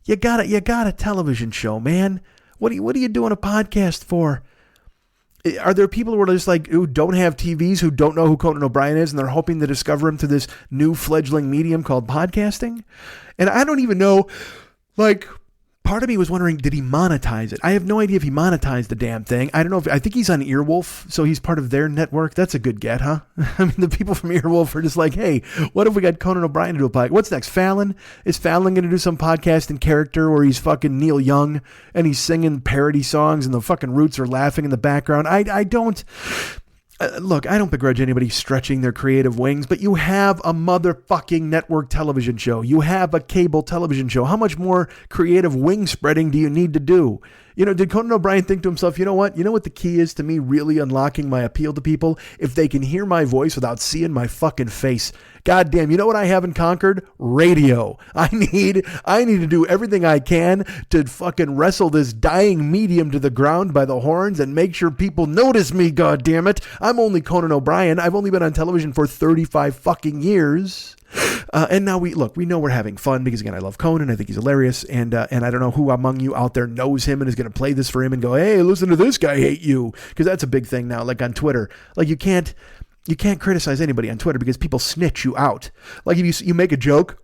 You got a television show, man. What are you doing a podcast for? Are there people who are just who don't have TVs, who don't know who Conan O'Brien is, and they're hoping to discover him through this new fledgling medium called podcasting? And I don't even know, part of me was wondering, did he monetize it? I have no idea if he monetized the damn thing. I don't know I think he's on Earwolf, so he's part of their network. That's a good get, huh? I mean, the people from Earwolf are just hey, what if we got Conan O'Brien to do a podcast? What's next? Fallon? Is Fallon going to do some podcast in character where he's fucking Neil Young and he's singing parody songs and the fucking Roots are laughing in the background? I don't... Look, I don't begrudge anybody stretching their creative wings, but you have a motherfucking network television show. You have a cable television show. How much more creative wing spreading do you need to do? Did Conan O'Brien think to himself, you know what the key is to me really unlocking my appeal to people? If they can hear my voice without seeing my fucking face. Goddamn, you know what I haven't conquered? Radio. I need to do everything I can to fucking wrestle this dying medium to the ground by the horns and make sure people notice me, goddammit. I'm only Conan O'Brien. I've only been on television for 35 fucking years. And now we know we're having fun because, again, I love Conan. I think he's hilarious. And I don't know who among you out there knows him and is going to play this for him and go, hey, listen to this guy hate you. Because that's a big thing now, on Twitter. You can't criticize anybody on Twitter because people snitch you out. If you make a joke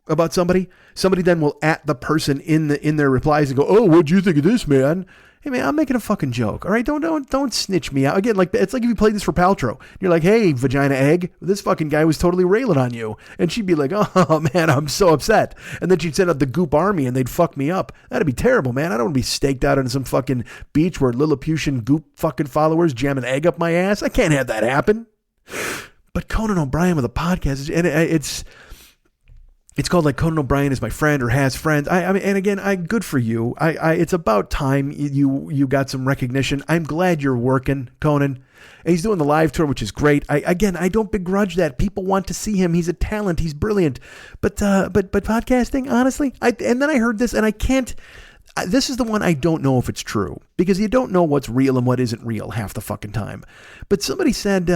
about somebody then will at the person in their replies and go, oh, what'd you think of this, man? Hey man, I'm making a fucking joke. All right, don't snitch me out again. Like it's like if you played this for Paltrow, you're like, hey, vagina egg, this fucking guy was totally railing on you, and she'd be like, oh man, I'm so upset, and then she'd send out the Goop army and they'd fuck me up. That'd be terrible, man. I don't want to be staked out on some fucking beach where Lilliputian Goop fucking followers jam an egg up my ass. I can't have that happen. But Conan O'Brien with a podcast, and it's called like Conan O'Brien is my friend or has friends. I mean, and again, good for you. It's about time you got some recognition. I'm glad you're working, Conan. And he's doing the live tour, which is great. I don't begrudge that. People want to see him. He's a talent. He's brilliant. But podcasting, honestly, and then I heard this, and I can't. This is the one I don't know if it's true, because you don't know what's real and what isn't real half the fucking time. But somebody said.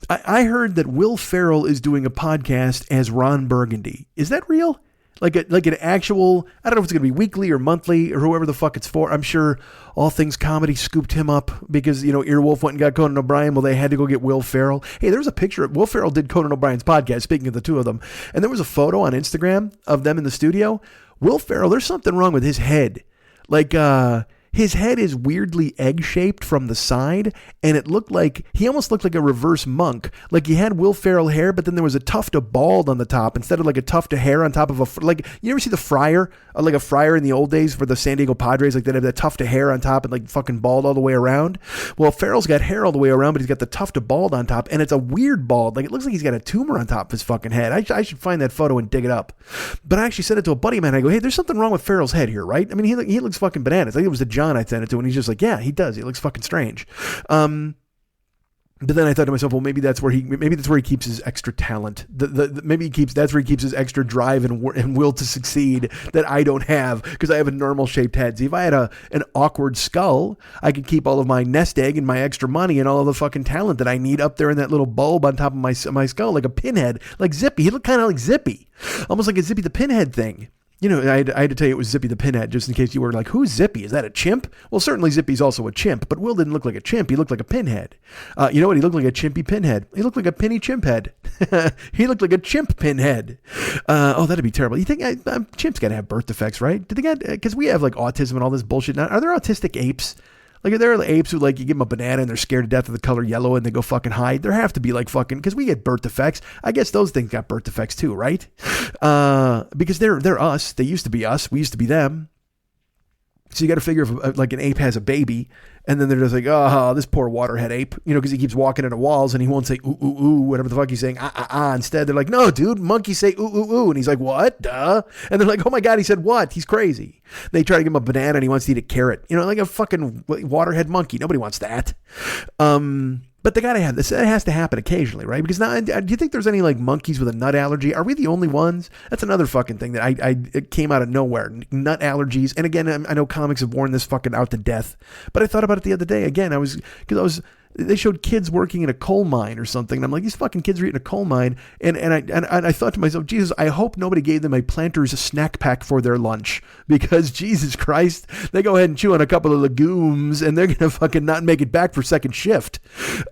I heard that Will Ferrell is doing a podcast as Ron Burgundy. Is that real? Like an actual, I don't know if it's going to be weekly or monthly or whoever the fuck it's for. I'm sure All Things Comedy scooped him up because, Earwolf went and got Conan O'Brien. Well, they had to go get Will Ferrell. Hey, there's a picture. Will Ferrell did Conan O'Brien's podcast, speaking of the two of them. And there was a photo on Instagram of them in the studio. Will Ferrell, there's something wrong with his head. Like, his head is weirdly egg-shaped from the side, and he almost looked like a reverse monk. Like he had Will Ferrell hair, but then there was a tuft of bald on the top instead of like a tuft of hair on top of you ever see the Friar? Like a Friar in the old days for the San Diego Padres, like they have that tuft of hair on top and like fucking bald all the way around. Well, Ferrell's got hair all the way around, but he's got the tuft of bald on top, and it's a weird bald. Like it looks like he's got a tumor on top of his fucking head. I should find that photo and dig it up. But I actually said it to a buddy of mine. I go, hey, there's something wrong with Ferrell's head here, right? I mean, he looks fucking bananas. I think it was the John I sent it to, and he's just like, yeah, he does. He looks fucking strange. But then I thought to myself, well, maybe that's where he keeps his extra talent. That's where he keeps his extra drive and will to succeed that I don't have, because I have a normal shaped head. See, if I had an awkward skull, I could keep all of my nest egg and my extra money and all of the fucking talent that I need up there in that little bulb on top of my skull, like a pinhead, like Zippy. He looked kind of like Zippy, almost like a Zippy the Pinhead thing. I had to tell you it was Zippy the Pinhead, just in case you were like, who's Zippy? Is that a chimp? Well, certainly Zippy's also a chimp, but Will didn't look like a chimp. He looked like a pinhead. You know what? He looked like a chimpy pinhead. He looked like a pinny chimp head. He looked like a chimp pinhead. That'd be terrible. You think chimps got to have birth defects, right? Do they got, because we have like autism and all this bullshit now. Are there autistic apes? Like, are there apes who, like, you give them a banana and they're scared to death of the color yellow and they go fucking hide? There have to be, like, fucking, because we get birth defects. I guess those things got birth defects too, right? Because they're us. They used to be us. We used to be them. So you got to figure if, like, an ape has a baby, and then they're just like, oh, this poor waterhead ape, because he keeps walking into walls and he won't say, ooh, ooh, ooh, whatever the fuck he's saying, Instead, they're like, no, dude, monkeys say, ooh, ooh, ooh. And he's like, what? Duh. And they're like, oh my God, he said what? He's crazy. They try to give him a banana and he wants to eat a carrot, like a fucking waterhead monkey. Nobody wants that. But they gotta have this. It has to happen occasionally, right? Because now, do you think there's any like monkeys with a nut allergy? Are we the only ones? That's another fucking thing that it came out of nowhere. Nut allergies. And again, I know comics have worn this fucking out to death. But I thought about it the other day. Again, they showed kids working in a coal mine or something. And I'm like, these fucking kids are eating a coal mine. And I thought to myself, Jesus, I hope nobody gave them a Planters snack pack for their lunch, because Jesus Christ, they go ahead and chew on a couple of legumes and they're going to fucking not make it back for second shift.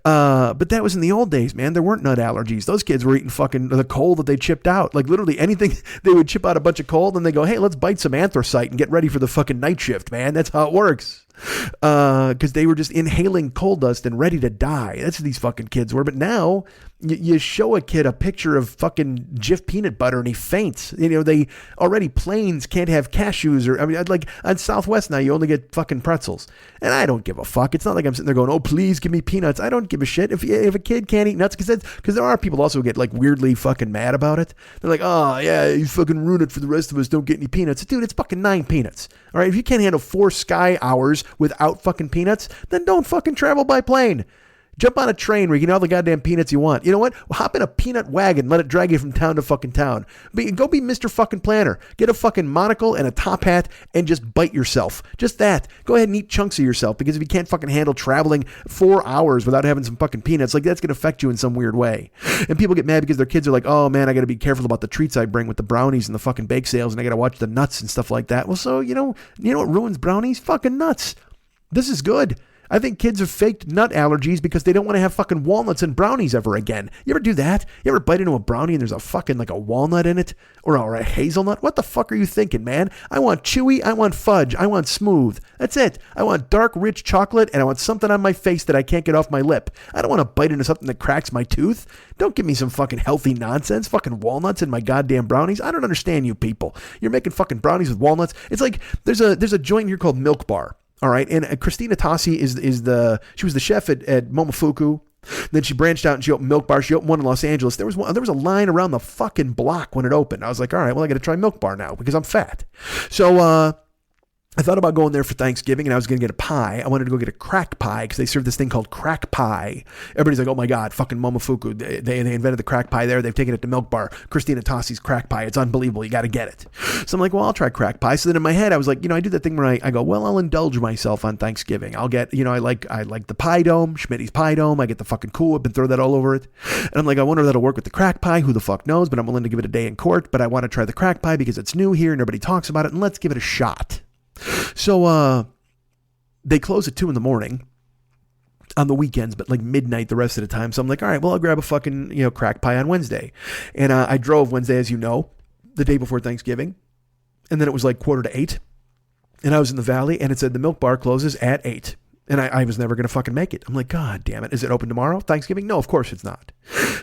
But that was in the old days, man. There weren't nut allergies. Those kids were eating fucking the coal that they chipped out. Like literally anything, they would chip out a bunch of coal, then they go, hey, let's bite some anthracite and get ready for the fucking night shift, man. That's how it works. Because they were just inhaling coal dust and ready to die. That's what these fucking kids were. But now you show a kid a picture of fucking Jif peanut butter and he faints. They already, planes can't have cashews, or like on Southwest now you only get fucking pretzels, and I don't give a fuck. It's not like I'm sitting there going, oh please give me peanuts. I don't give a shit if a kid can't eat nuts, because there are people also who get like weirdly fucking mad about it. They're like, oh yeah, you fucking ruin it for the rest of us. Don't get any peanuts. Dude, it's fucking 9 peanuts. All right, if you can't handle 4 sky hours without fucking peanuts, then don't fucking travel by plane. Jump on a train where you can have all the goddamn peanuts you want. You know what? Hop in a peanut wagon. Let it drag you from town to fucking town. Go be Mr. fucking Planner. Get a fucking monocle and a top hat and just bite yourself. Just that. Go ahead and eat chunks of yourself, because if you can't fucking handle traveling 4 hours without having some fucking peanuts, like that's going to affect you in some weird way. And people get mad because their kids are like, oh man, I got to be careful about the treats I bring with the brownies and the fucking bake sales, and I got to watch the nuts and stuff like that. Well, so, you know what ruins brownies? Fucking nuts. This is good. I think kids have faked nut allergies because they don't want to have fucking walnuts and brownies ever again. You ever do that? You ever bite into a brownie and there's a fucking like a walnut in it? Or a hazelnut? What the fuck are you thinking, man? I want chewy, I want fudge, I want smooth. That's it. I want dark, rich chocolate, and I want something on my face that I can't get off my lip. I don't want to bite into something that cracks my tooth. Don't give me some fucking healthy nonsense, fucking walnuts in my goddamn brownies. I don't understand you people. You're making fucking brownies with walnuts. It's like there's a joint here called Milk Bar. All right, and Christina Tassi she was the chef at Momofuku. Then she branched out and she opened Milk Bar. She opened one in Los Angeles. There was a line around the fucking block when it opened. I was like, all right, well, I got to try Milk Bar now because I'm fat. So I thought about going there for Thanksgiving, and I was going to get a pie. I wanted to go get a crack pie because they serve this thing called crack pie. Everybody's like, oh my God, fucking Momofuku. They invented the crack pie there. They've taken it to Milk Bar. Christina Tassi's crack pie. It's unbelievable. You got to get it. So I'm like, well, I'll try crack pie. So then in my head, I was like, I do that thing where I go, well, I'll indulge myself on Thanksgiving. I'll get, I like the pie dome, Schmitty's pie dome. I get the fucking Cool Whip and throw that all over it. And I'm like, I wonder if that'll work with the crack pie. Who the fuck knows? But I'm willing to give it a day in court. But I want to try the crack pie because it's new here and everybody talks about it. And let's give it a shot. So they close at 2 a.m. on the weekends, but like midnight the rest of the time. So I'm like, all right, well, I'll grab a fucking crack pie on Wednesday. And I drove Wednesday, as you know, the day before Thanksgiving. And then it was like 7:45. And I was in the valley and it said the Milk Bar closes at 8. And I was never going to fucking make it. I'm like, God damn it. Is it open tomorrow? Thanksgiving? No, of course it's not.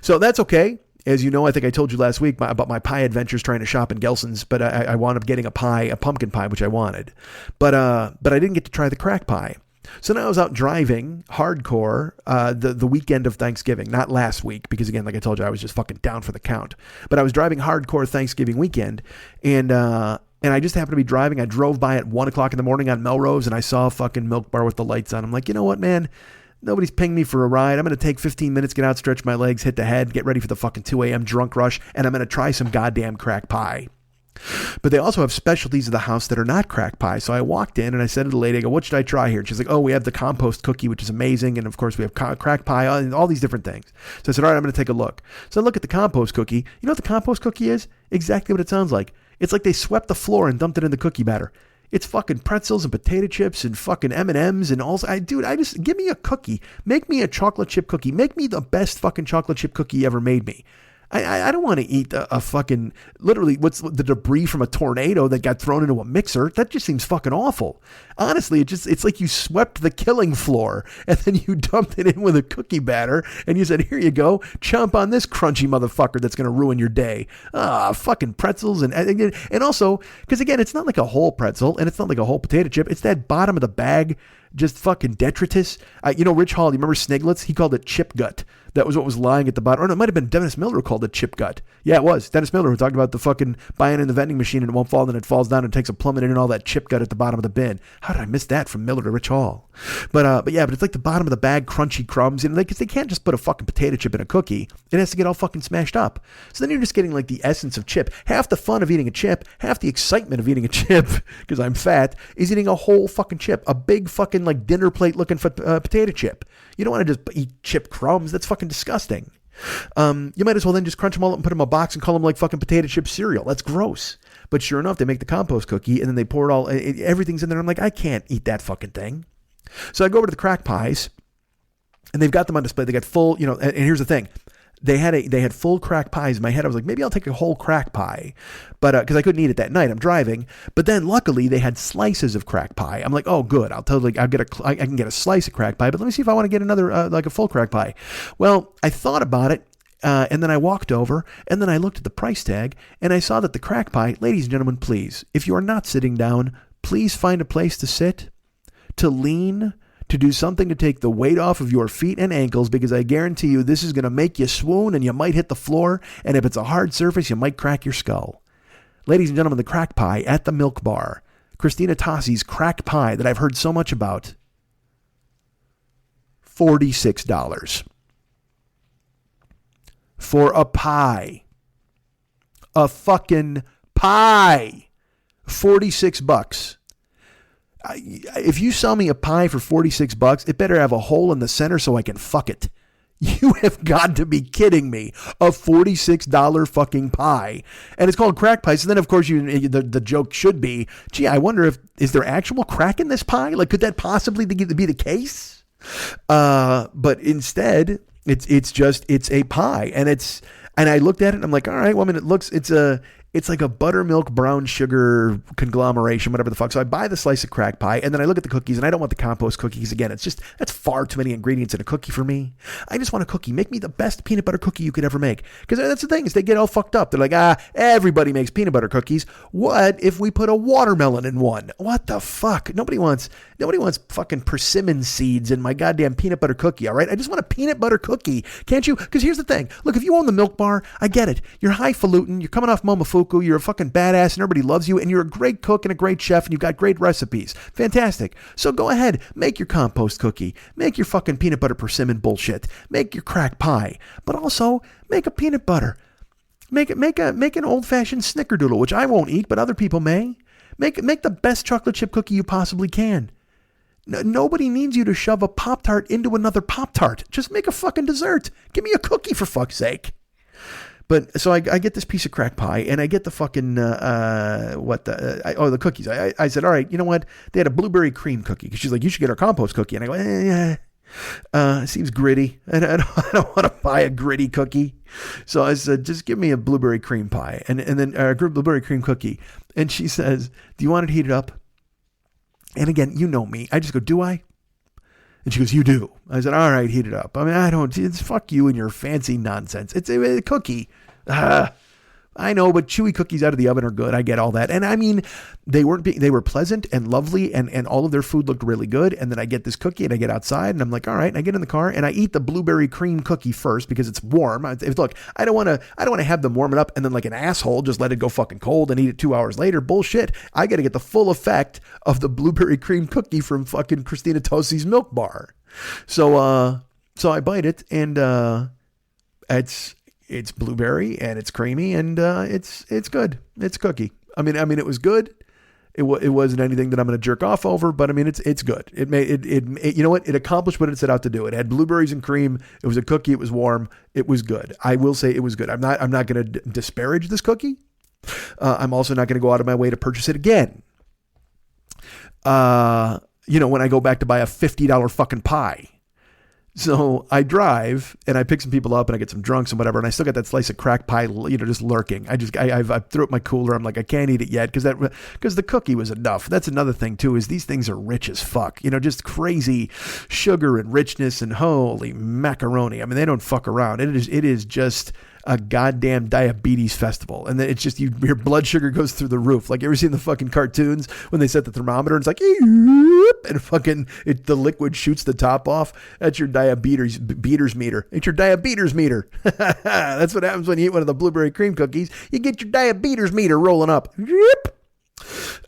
So that's okay. As you know, I think I told you last week about my pie adventures trying to shop in Gelson's, but I wound up getting a pumpkin pie, which I wanted. But I didn't get to try the crack pie. So now I was out driving hardcore the weekend of Thanksgiving, not last week, because again, like I told you, I was just fucking down for the count. But I was driving hardcore Thanksgiving weekend, and I just happened to be driving. I drove by at 1 o'clock in the morning on Melrose, and I saw a fucking Milk Bar with the lights on. I'm like, you know what, man? Nobody's pinged me for a ride. I'm going to take 15 minutes, get out, stretch my legs, hit the head, get ready for the fucking 2 a.m. drunk rush, and I'm going to try some goddamn crack pie. But they also have specialties of the house that are not crack pie. So I walked in and I said to the lady, I go, what should I try here? And she's like, oh, we have the compost cookie, which is amazing. And of course we have crack pie and all these different things. So I said, all right, I'm going to take a look. So I look at the compost cookie. You know what the compost cookie is? Exactly what it sounds like. It's like they swept the floor and dumped it in the cookie batter. It's fucking pretzels and potato chips and fucking M&Ms and all. I just give me a cookie. Make me a chocolate chip cookie. Make me the best fucking chocolate chip cookie you ever made me. I don't want to eat a fucking, literally, what's the debris from a tornado that got thrown into a mixer. That just seems fucking awful. Honestly, it's like you swept the killing floor and then you dumped it in with a cookie batter and you said, here you go, chomp on this crunchy motherfucker that's going to ruin your day. Fucking pretzels. And also, because again, it's not like a whole pretzel and it's not like a whole potato chip. It's that bottom of the bag, just fucking detritus. Rich Hall, you remember Sniglets? He called it chip gut. That was what was lying at the bottom. Or no, it might have been Dennis Miller who called it chip gut. Yeah, it was. Dennis Miller who talked about the fucking buying in the vending machine and it won't fall, then it falls down and takes a plummet in and all that chip gut at the bottom of the bin. How did I miss that from Miller to Rich Hall? But it's like the bottom of the bag, crunchy crumbs. They can't just put a fucking potato chip in a cookie. It has to get all fucking smashed up. So then you're just getting like the essence of chip. Half the fun of eating a chip, half the excitement of eating a chip, because I'm fat, is eating a whole fucking chip. A big fucking like dinner plate looking for potato chip. You don't want to just eat chip crumbs. That's fucking disgusting. You might as well then just crunch them all up and put them in a box and call them like fucking potato chip cereal. That's gross. But sure enough, they make the compost cookie and then they pour it all, everything's in there. I'm like, I can't eat that fucking thing. So I go over to the crack pies and they've got them on display. They got full, and here's the thing. They had full crack pies in my head. I was like, maybe I'll take a whole crack pie, but because I couldn't eat it that night, I'm driving. But then luckily they had slices of crack pie. I'm like, oh good, I can get a slice of crack pie. But let me see if I want to get another like a full crack pie. Well, I thought about it, and then I walked over, and then I looked at the price tag, and I saw that the crack pie, ladies and gentlemen, please, if you are not sitting down, please find a place to sit, to lean, to do something to take the weight off of your feet and ankles, because I guarantee you this is going to make you swoon and you might hit the floor. And if it's a hard surface, you might crack your skull. Ladies and gentlemen, the crack pie at the Milk Bar, Christina Tassi's crack pie that I've heard so much about, $46 for a pie, a fucking pie, $46. If you sell me a pie for $46, it better have a hole in the center so I can fuck it. You have got to be kidding me. A $46 fucking pie. And it's called crack pie. So then, of course, the joke should be, gee, I wonder is there actual crack in this pie? Like, could that possibly be the case? But instead, it's a pie. And I looked at it and I'm like, all right, well, I mean, it's like a buttermilk brown sugar conglomeration, whatever the fuck. So I buy the slice of crack pie and then I look at the cookies and I don't want the compost cookies. Again, that's far too many ingredients in a cookie for me. I just want a cookie. Make me the best peanut butter cookie you could ever make. Because that's the thing, is they get all fucked up. They're like, everybody makes peanut butter cookies. What if we put a watermelon in one? What the fuck? Nobody wants fucking persimmon seeds in my goddamn peanut butter cookie, all right? I just want a peanut butter cookie. Can't you? Because here's the thing. Look, if you own the Milk Bar, I get it. You're highfalutin. You're coming off Momofuku. You're a fucking badass and everybody loves you and you're a great cook and a great chef and you've got great recipes. Fantastic. So go ahead, make your compost cookie, make your fucking peanut butter persimmon bullshit, make your crack pie, but also make a peanut butter. Make an old-fashioned snickerdoodle, which I won't eat, but other people may. Make the best chocolate chip cookie you possibly can. Nobody needs you to shove a Pop-Tart into another Pop-Tart. Just make a fucking dessert. Give me a cookie for fuck's sake. But so I get this piece of crack pie and I get the fucking, the cookies. I said, all right, you know what? They had a blueberry cream cookie. Cause she's like, you should get our compost cookie. And I go, it seems gritty. I don't want to buy a gritty cookie. So I said, just give me a blueberry cream pie and then a blueberry cream cookie. And she says, do you want it heated up? And again, you know me. I just go, do I? And she goes, you do. I said, all right, heat it up. I mean, I don't, it's fuck you and your fancy nonsense. It's a cookie. I know, but chewy cookies out of the oven are good. I get all that. And I mean, they were pleasant and lovely and all of their food looked really good. And then I get this cookie and I get outside and I'm like, all right. And I get in the car and I eat the blueberry cream cookie first because it's warm. Look, I don't want to have them warm it up and then like an asshole just let it go fucking cold and eat it 2 hours later. Bullshit. I got to get the full effect of the blueberry cream cookie from fucking Christina Tosi's Milk Bar. So I bite it and, it's blueberry and it's creamy and it's good. It's a cookie. I mean it was good. It wasn't anything that I'm going to jerk off over, but I mean it's good. It you know what? It accomplished what it set out to do. It had blueberries and cream. It was a cookie. It was warm. It was good. I will say it was good. I'm not going to disparage this cookie. I'm also not going to go out of my way to purchase it again. When I go back to buy a $50 fucking pie. So I drive and I pick some people up and I get some drunks and whatever. And I still got that slice of crack pie, just lurking. I threw it in my cooler. I'm like, I can't eat it yet because the cookie was enough. That's another thing too, is these things are rich as fuck, just crazy sugar and richness and holy macaroni. I mean, they don't fuck around. It is just a goddamn diabetes festival. And then it's just your blood sugar goes through the roof. Like, you ever seen the fucking cartoons when they set the thermometer and it's like, and fucking the liquid shoots the top off? That's your diabetes meter. It's your diabetes meter. That's what happens when you eat one of the blueberry cream cookies. You get your diabetes meter rolling up.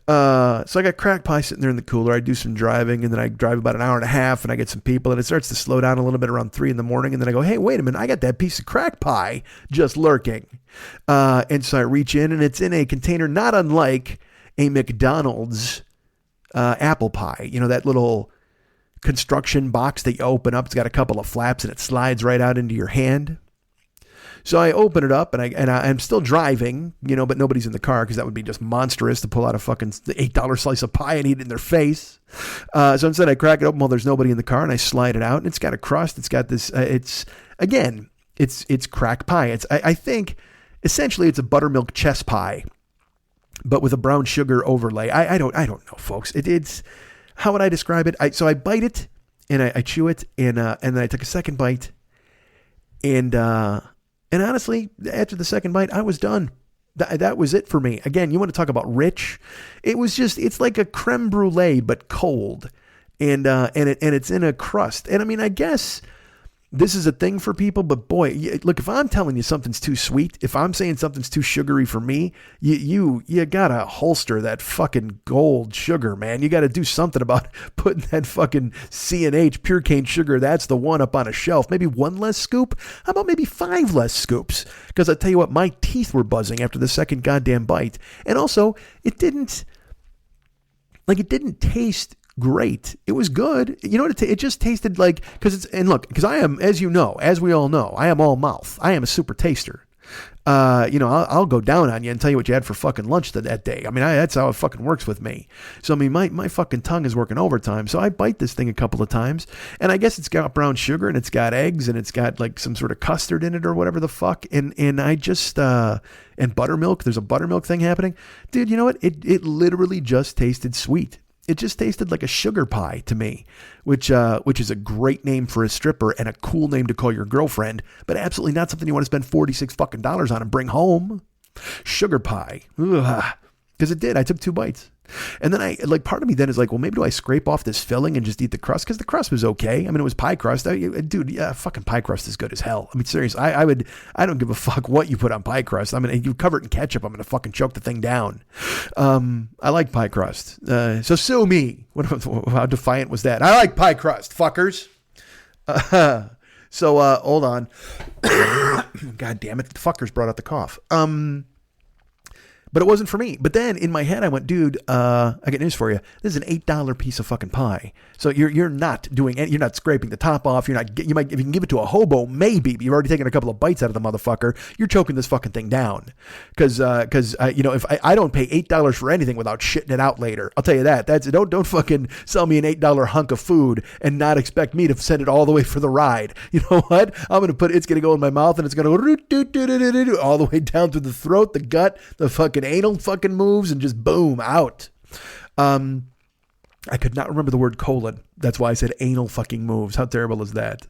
So I got crack pie sitting there in the cooler. I do some driving and then I drive about an hour and a half and I get some people and it starts to slow down a little bit around 3 a.m. And then I go, hey, wait a minute. I got that piece of crack pie just lurking. And so I reach in and it's in a container not unlike a McDonald's apple pie. That little construction box that you open up. It's got a couple of flaps and it slides right out into your hand. So I open it up and I'm still driving, but nobody's in the car because that would be just monstrous to pull out a fucking $8 slice of pie and eat it in their face. So instead I crack it open while there's nobody in the car and I slide it out and it's got a crust. It's got this, it's crack pie. I think essentially it's a buttermilk chess pie, but with a brown sugar overlay. I don't know, folks. It's how would I describe it? So I bite it and I chew it and then I took a second bite and honestly, after the second bite, I was done. That was it for me. Again, you want to talk about rich? It's like a creme brulee, but cold. And it's in a crust. And I mean, I guess this is a thing for people, but boy, look, if I'm telling you something's too sweet, if I'm saying something's too sugary for me, you gotta holster that fucking gold sugar, man. You gotta do something about putting that fucking C&H pure cane sugar. That's the one up on a shelf. Maybe 1 less scoop. How about maybe 5 less scoops? Because I tell you what, my teeth were buzzing after the second goddamn bite. And also, it didn't taste great. It was good. You know what? It just tasted like, because I am, as you know, as we all know, I am all mouth. I am a super taster. I'll go down on you and tell you what you had for fucking lunch that day. I mean, that's how it fucking works with me. So, I mean, my fucking tongue is working overtime. So I bite this thing a couple of times, and I guess it's got brown sugar and it's got eggs and it's got like some sort of custard in it or whatever the fuck. And I just, and buttermilk, there's a buttermilk thing happening. Dude, you know what? It literally just tasted sweet. It just tasted like a sugar pie to me, which is a great name for a stripper and a cool name to call your girlfriend, but absolutely not something you want to spend $46 fucking dollars on and bring home. Sugar pie. Because it did. I took 2 bites. And then part of me then is like, well, maybe do I scrape off this filling and just eat the crust? Because the crust was okay. I mean, it was pie crust. Fucking pie crust is good as hell. I mean, seriously, I don't give a fuck what you put on pie crust. I mean, you cover it in ketchup, I'm going to fucking choke the thing down. I like pie crust. So sue me. How defiant was that? I like pie crust, fuckers. Hold on. God damn it. The fuckers brought out the cough. But it wasn't for me. But then in my head, I went, dude, I got news for you. This is an $8 piece of fucking pie. So you're not doing any, you're not scraping the top off. You might, if you can give it to a hobo, maybe, but you've already taken a couple of bites out of the motherfucker. You're choking this fucking thing down. Cause if I don't pay $8 for anything without shitting it out later, I'll tell you that. Don't fucking sell me an $8 hunk of food and not expect me to send it all the way for the ride. You know what? It's going to go in my mouth and it's going to go all the way down through the throat, the gut, the fucking anal fucking moves, and just boom, out. I could not remember the word colon. That's why I said anal fucking moves. How terrible is that?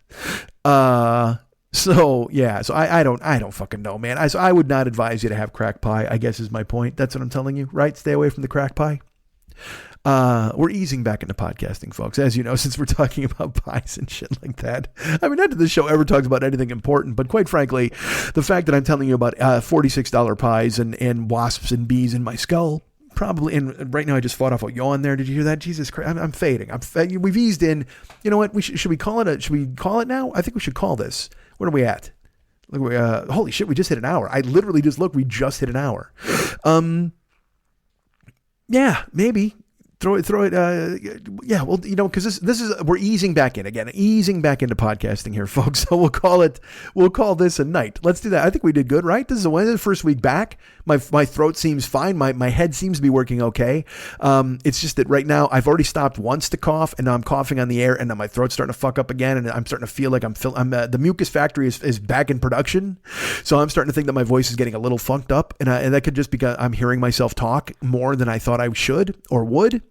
So I don't fucking know, man. I would not advise you to have crack pie, I guess is my point. That's what I'm telling you, right? Stay away from the crack pie. We're easing back into podcasting, folks, as you know, since we're talking about pies and shit like that. I mean, not that this show ever talks about anything important, but quite frankly, the fact that I'm telling you about $46 pies and wasps and bees in my skull, probably, and right now I just fought off a yawn there. Did you hear that? Jesus Christ, I'm fading. We've eased in. You know what? Should we call it now? I think we should call this. What are we at? Holy shit, we just hit an hour. I literally just looked. We just hit an hour. Yeah, maybe. Throw it. Yeah, well, because this is, we're easing back into podcasting here, folks. So we'll call this a night. Let's do that. I think we did good, right? This is the first week back. My throat seems fine. My head seems to be working okay. It's just that right now I've already stopped once to cough, and now I'm coughing on the air, and now my throat's starting to fuck up again, and I'm starting to feel like the mucus factory is back in production. So I'm starting to think that my voice is getting a little funked up, and that could just be because I'm hearing myself talk more than I thought I should or would.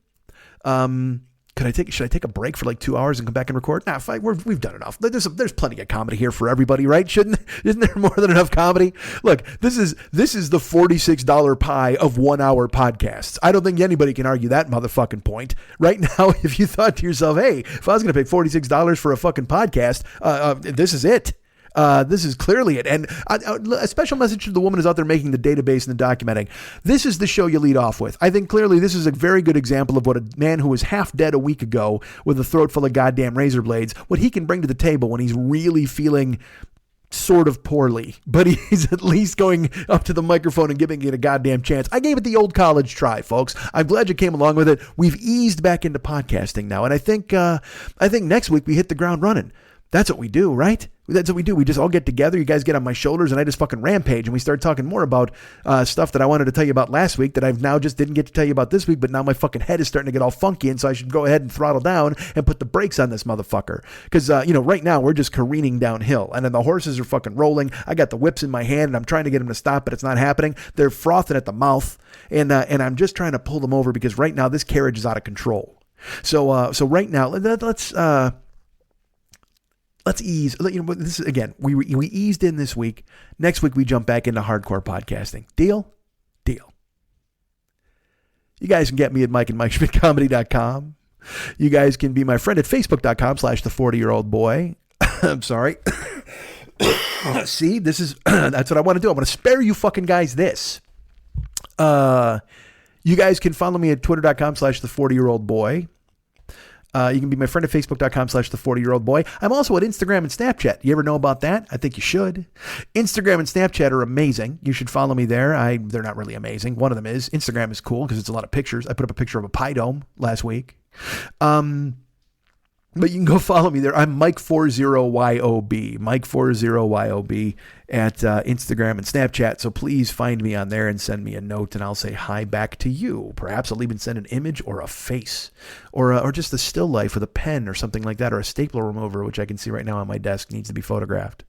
Should I take a break for like 2 hours and come back and record? Nah, fine, we've done enough. There's plenty of comedy here for everybody, right? Isn't there more than enough comedy? Look, this is the $46 pie of 1 hour podcasts. I don't think anybody can argue that motherfucking point. Right now, if you thought to yourself, hey, if I was going to pay $46 for a fucking podcast, this is it. This is clearly it. And a special message to the woman who's out there making the database and the documenting. This is the show you lead off with. I think clearly this is a very good example of what a man who was half dead a week ago with a throat full of goddamn razor blades, what he can bring to the table when he's really feeling sort of poorly, but he's at least going up to the microphone and giving it a goddamn chance. I gave it the old college try, folks. I'm glad you came along with it. We've eased back into podcasting now. And I think next week we hit the ground running. That's what we do, right? That's what we do. We just all get together. You guys get on my shoulders and I just fucking rampage, and we start talking more about stuff that I wanted to tell you about last week that I've now just didn't get to tell you about this week, but now my fucking head is starting to get all funky, and so I should go ahead and throttle down and put the brakes on this motherfucker. Because, right now we're just careening downhill, and then the horses are fucking rolling. I got the whips in my hand and I'm trying to get them to stop, but it's not happening. They're frothing at the mouth, and I'm just trying to pull them over because right now this carriage is out of control. So right now, let's ease. This is, again, we eased in this week. Next week we jump back into hardcore podcasting. Deal? Deal. You guys can get me at MikeandMikeSchmidtComedy.com. You guys can be my friend at Facebook.com/the40year-old-boy. I'm sorry. See, that's what I want to do. I want to spare you fucking guys this. You guys can follow me at Twitter.com/the40year-old-boy. You can be my friend at Facebook.com/the40year-old-boy. I'm also at Instagram and Snapchat. You ever know about that? I think you should. Instagram and Snapchat are amazing. You should follow me there. They're not really amazing. One of them is. Instagram is cool because it's a lot of pictures. I put up a picture of a pie dome last week. But you can go follow me there. I'm Mike40YOB, Mike40YOB at Instagram and Snapchat. So please find me on there and send me a note, and I'll say hi back to you. Perhaps I'll even send an image or a face or just a still life with a pen or something like that, or a stapler remover, which I can see right now on my desk needs to be photographed.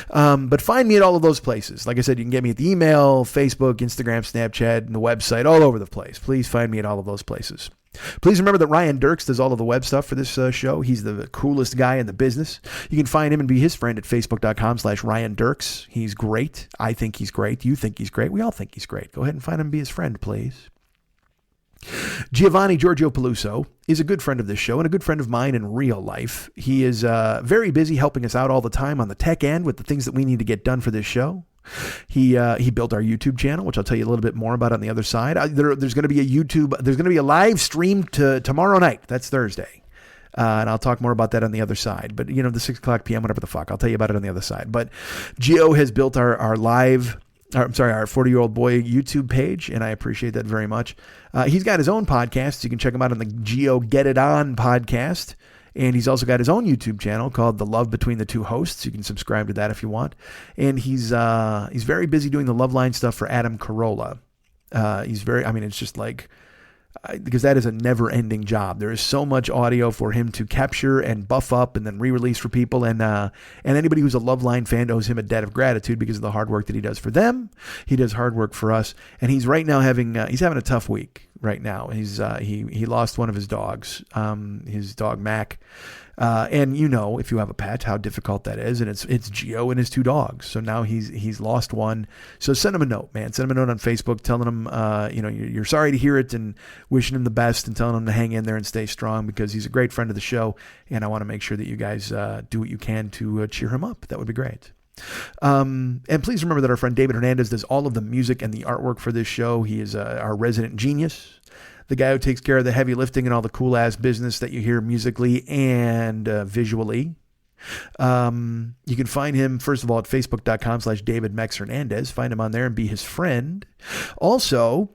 But find me at all of those places. Like I said, you can get me at the email, Facebook, Instagram, Snapchat, and the website, all over the place. Please find me at all of those places. Please remember that Ryan Dirks does all of the web stuff for this show. He's the coolest guy in the business. You can find him and be his friend at facebook.com/Ryan Dirks. He's great. I think he's great. You think he's great. We all think he's great. Go ahead and find him and be his friend, please. Giovanni Giorgio Peluso is a good friend of this show and a good friend of mine in real life. He is very busy helping us out all the time on the tech end with the things that we need to get done for this show. He built our YouTube channel, which I'll tell you a little bit more about on the other side. There's going to be a live stream tomorrow night. That's Thursday. And I'll talk more about that on the other side. But, the 6 o'clock p.m., whatever the fuck, I'll tell you about it on the other side. But Gio has built our 40-year-old boy YouTube page, and I appreciate that very much. He's got his own podcast. You can check him out on the Gio Get It On podcast. And he's also got his own YouTube channel called The Love Between the Two Hosts. You can subscribe to that if you want. And he's very busy doing the Love Line stuff for Adam Carolla. It's just like, because that is a never-ending job. There is so much audio for him to capture and buff up and then re-release for people. And anybody who's a Love Line fan owes him a debt of gratitude because of the hard work that he does for them. He does hard work for us. And he's right now having a tough week right now. He lost one of his dogs, his dog Mac. And if you have a pet, how difficult that is. And it's Gio and his 2 dogs. So now he's lost one. So send him a note, man. Send him a note on Facebook telling him, you're sorry to hear it and wishing him the best and telling him to hang in there and stay strong because he's a great friend of the show. And I want to make sure that you guys do what you can to cheer him up. That would be great. And please remember that our friend David Hernandez does all of the music and the artwork for this show. He is our resident genius. The guy who takes care of the heavy lifting and all the cool ass business that you hear musically and visually. You can find him, first of all, at facebook.com/David Mex Hernandez. Find him on there and be his friend. Also,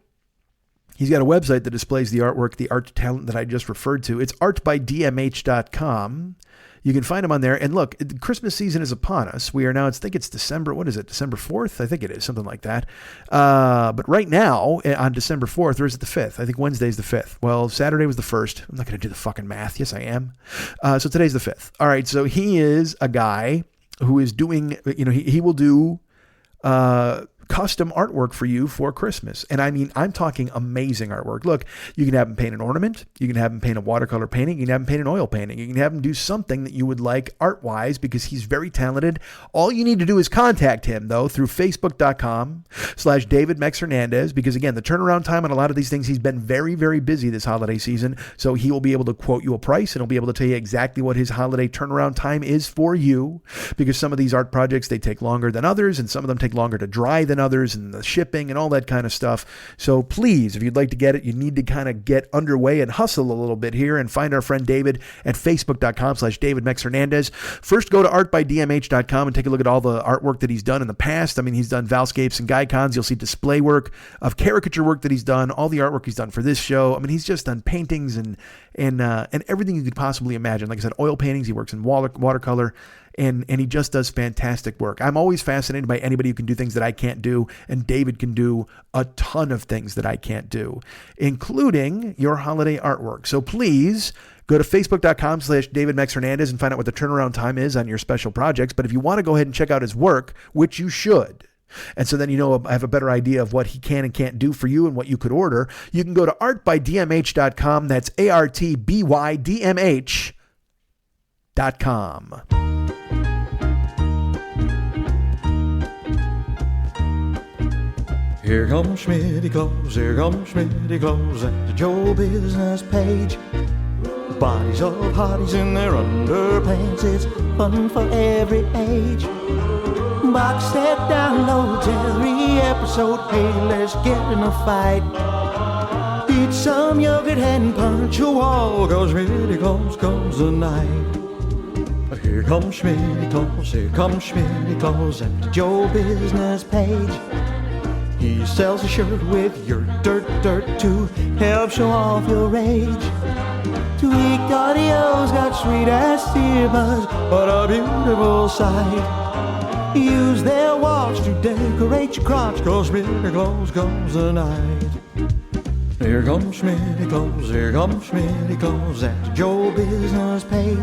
he's got a website that displays the artwork, the art talent that I just referred to. It's artbydmh.com. You can find him on there. And look, Christmas season is upon us. We are now, I think it's December, what is it, December 4th? I think it is, something like that. But right now, on December 4th, or is it the 5th? I think Wednesday's the 5th. Well, Saturday was the 1st. I'm not going to do the fucking math. Yes, I am. So today's the 5th. All right, so he is a guy who is doing, he will do custom artwork for you for Christmas. And I mean, I'm talking amazing artwork. Look, you can have him paint an ornament. You can have him paint a watercolor painting. You can have him paint an oil painting. You can have him do something that you would like art-wise because he's very talented. All you need to do is contact him, though, through facebook.com/David Mex Hernandez, because, again, the turnaround time on a lot of these things, he's been very, very busy this holiday season. So he will be able to quote you a price, and he'll be able to tell you exactly what his holiday turnaround time is for you, because some of these art projects, they take longer than others, and some of them take longer to dry than others, and the shipping and all that kind of stuff. So please, if you'd like to get it, you need to kind of get underway and hustle a little bit here and find our friend David at facebook.com/David Mex Hernandez. First, go to artbydmh.com and take a look at all the artwork that he's done in the past. I mean, he's done Valscapes and Gycons. You'll see display work of caricature work that he's done, all the artwork he's done for this show. I mean, he's just done paintings and everything you could possibly imagine. Like I said, oil paintings. He works in watercolor. And he just does fantastic work. I'm always fascinated by anybody who can do things that I can't do, and David can do a ton of things that I can't do, including your holiday artwork. So please go to facebook.com/David Mex Hernandez and find out what the turnaround time is on your special projects. But if you want to go ahead and check out his work, which you should, and so then I have a better idea of what he can and can't do for you and what you could order, you can go to artbydmh.com. That's artbydmh.com. Here comes Schmitty Claus, at the Joe Business page. Bodies of hotties in their underpants, it's fun for every age. Box set, downloads every episode, hey, let's get in a fight. Eat some yogurt and punch a wall, cause Schmitty Claus comes tonight. Here comes Schmitty Claus, at the Joe Business page. He sells a shirt with your dirt to help show off your rage. Tweaked audio's got sweet-ass earbuds, what a beautiful sight. Use their watch to decorate your crotch, 'cause Schmitty Clothes comes the night. Here comes Schmitty Clothes, here comes Schmitty Clothes, that's Joe Business page.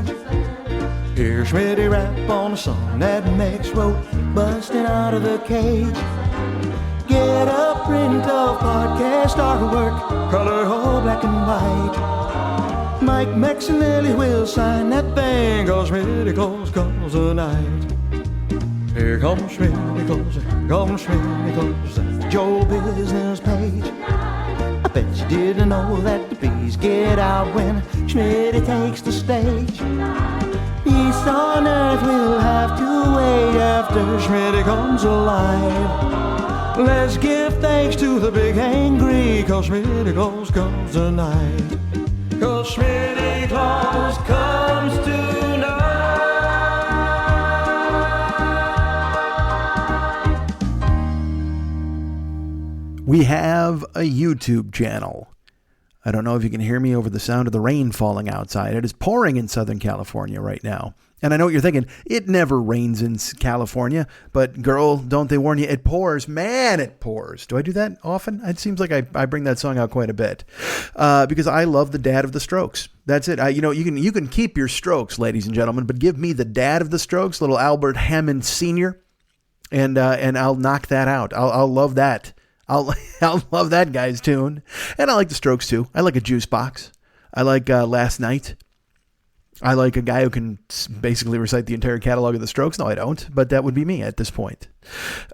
Hear Schmitty rap on a song that Max wrote, busting out of the cage. Get a print of podcast artwork, color all black and white. Mike Maxinelli will sign that thing, 'cause Schmitty Clothes comes the night. Here comes Schmitty Clothes, here comes Schmitty Clothes, that's Joe Business page. I bet you didn't know that the bees get out when Schmitty takes the stage. Peace on earth will have to wait after Schmitty comes alive. Let's give thanks to the big angry, 'cause Schmitty Clothes comes tonight. 'Cause Schmitty Clothes comes tonight. We have a YouTube channel. I don't know if you can hear me over the sound of the rain falling outside. It is pouring in Southern California right now. And I know what you're thinking. It never rains in California. But girl, don't they warn you? It pours. Man, it pours. Do I do that often? It seems like I bring that song out quite a bit. Because I love the dad of the Strokes. That's it. You can keep your Strokes, ladies and gentlemen, but give me the dad of the Strokes, little Albert Hammond Sr., and I'll knock that out. I'll love that. I'll love that guy's tune. And I like the Strokes too. I like a Juice Box. I like Last Night. I like a guy who can basically recite the entire catalog of the Strokes. No, I don't, but that would be me at this point.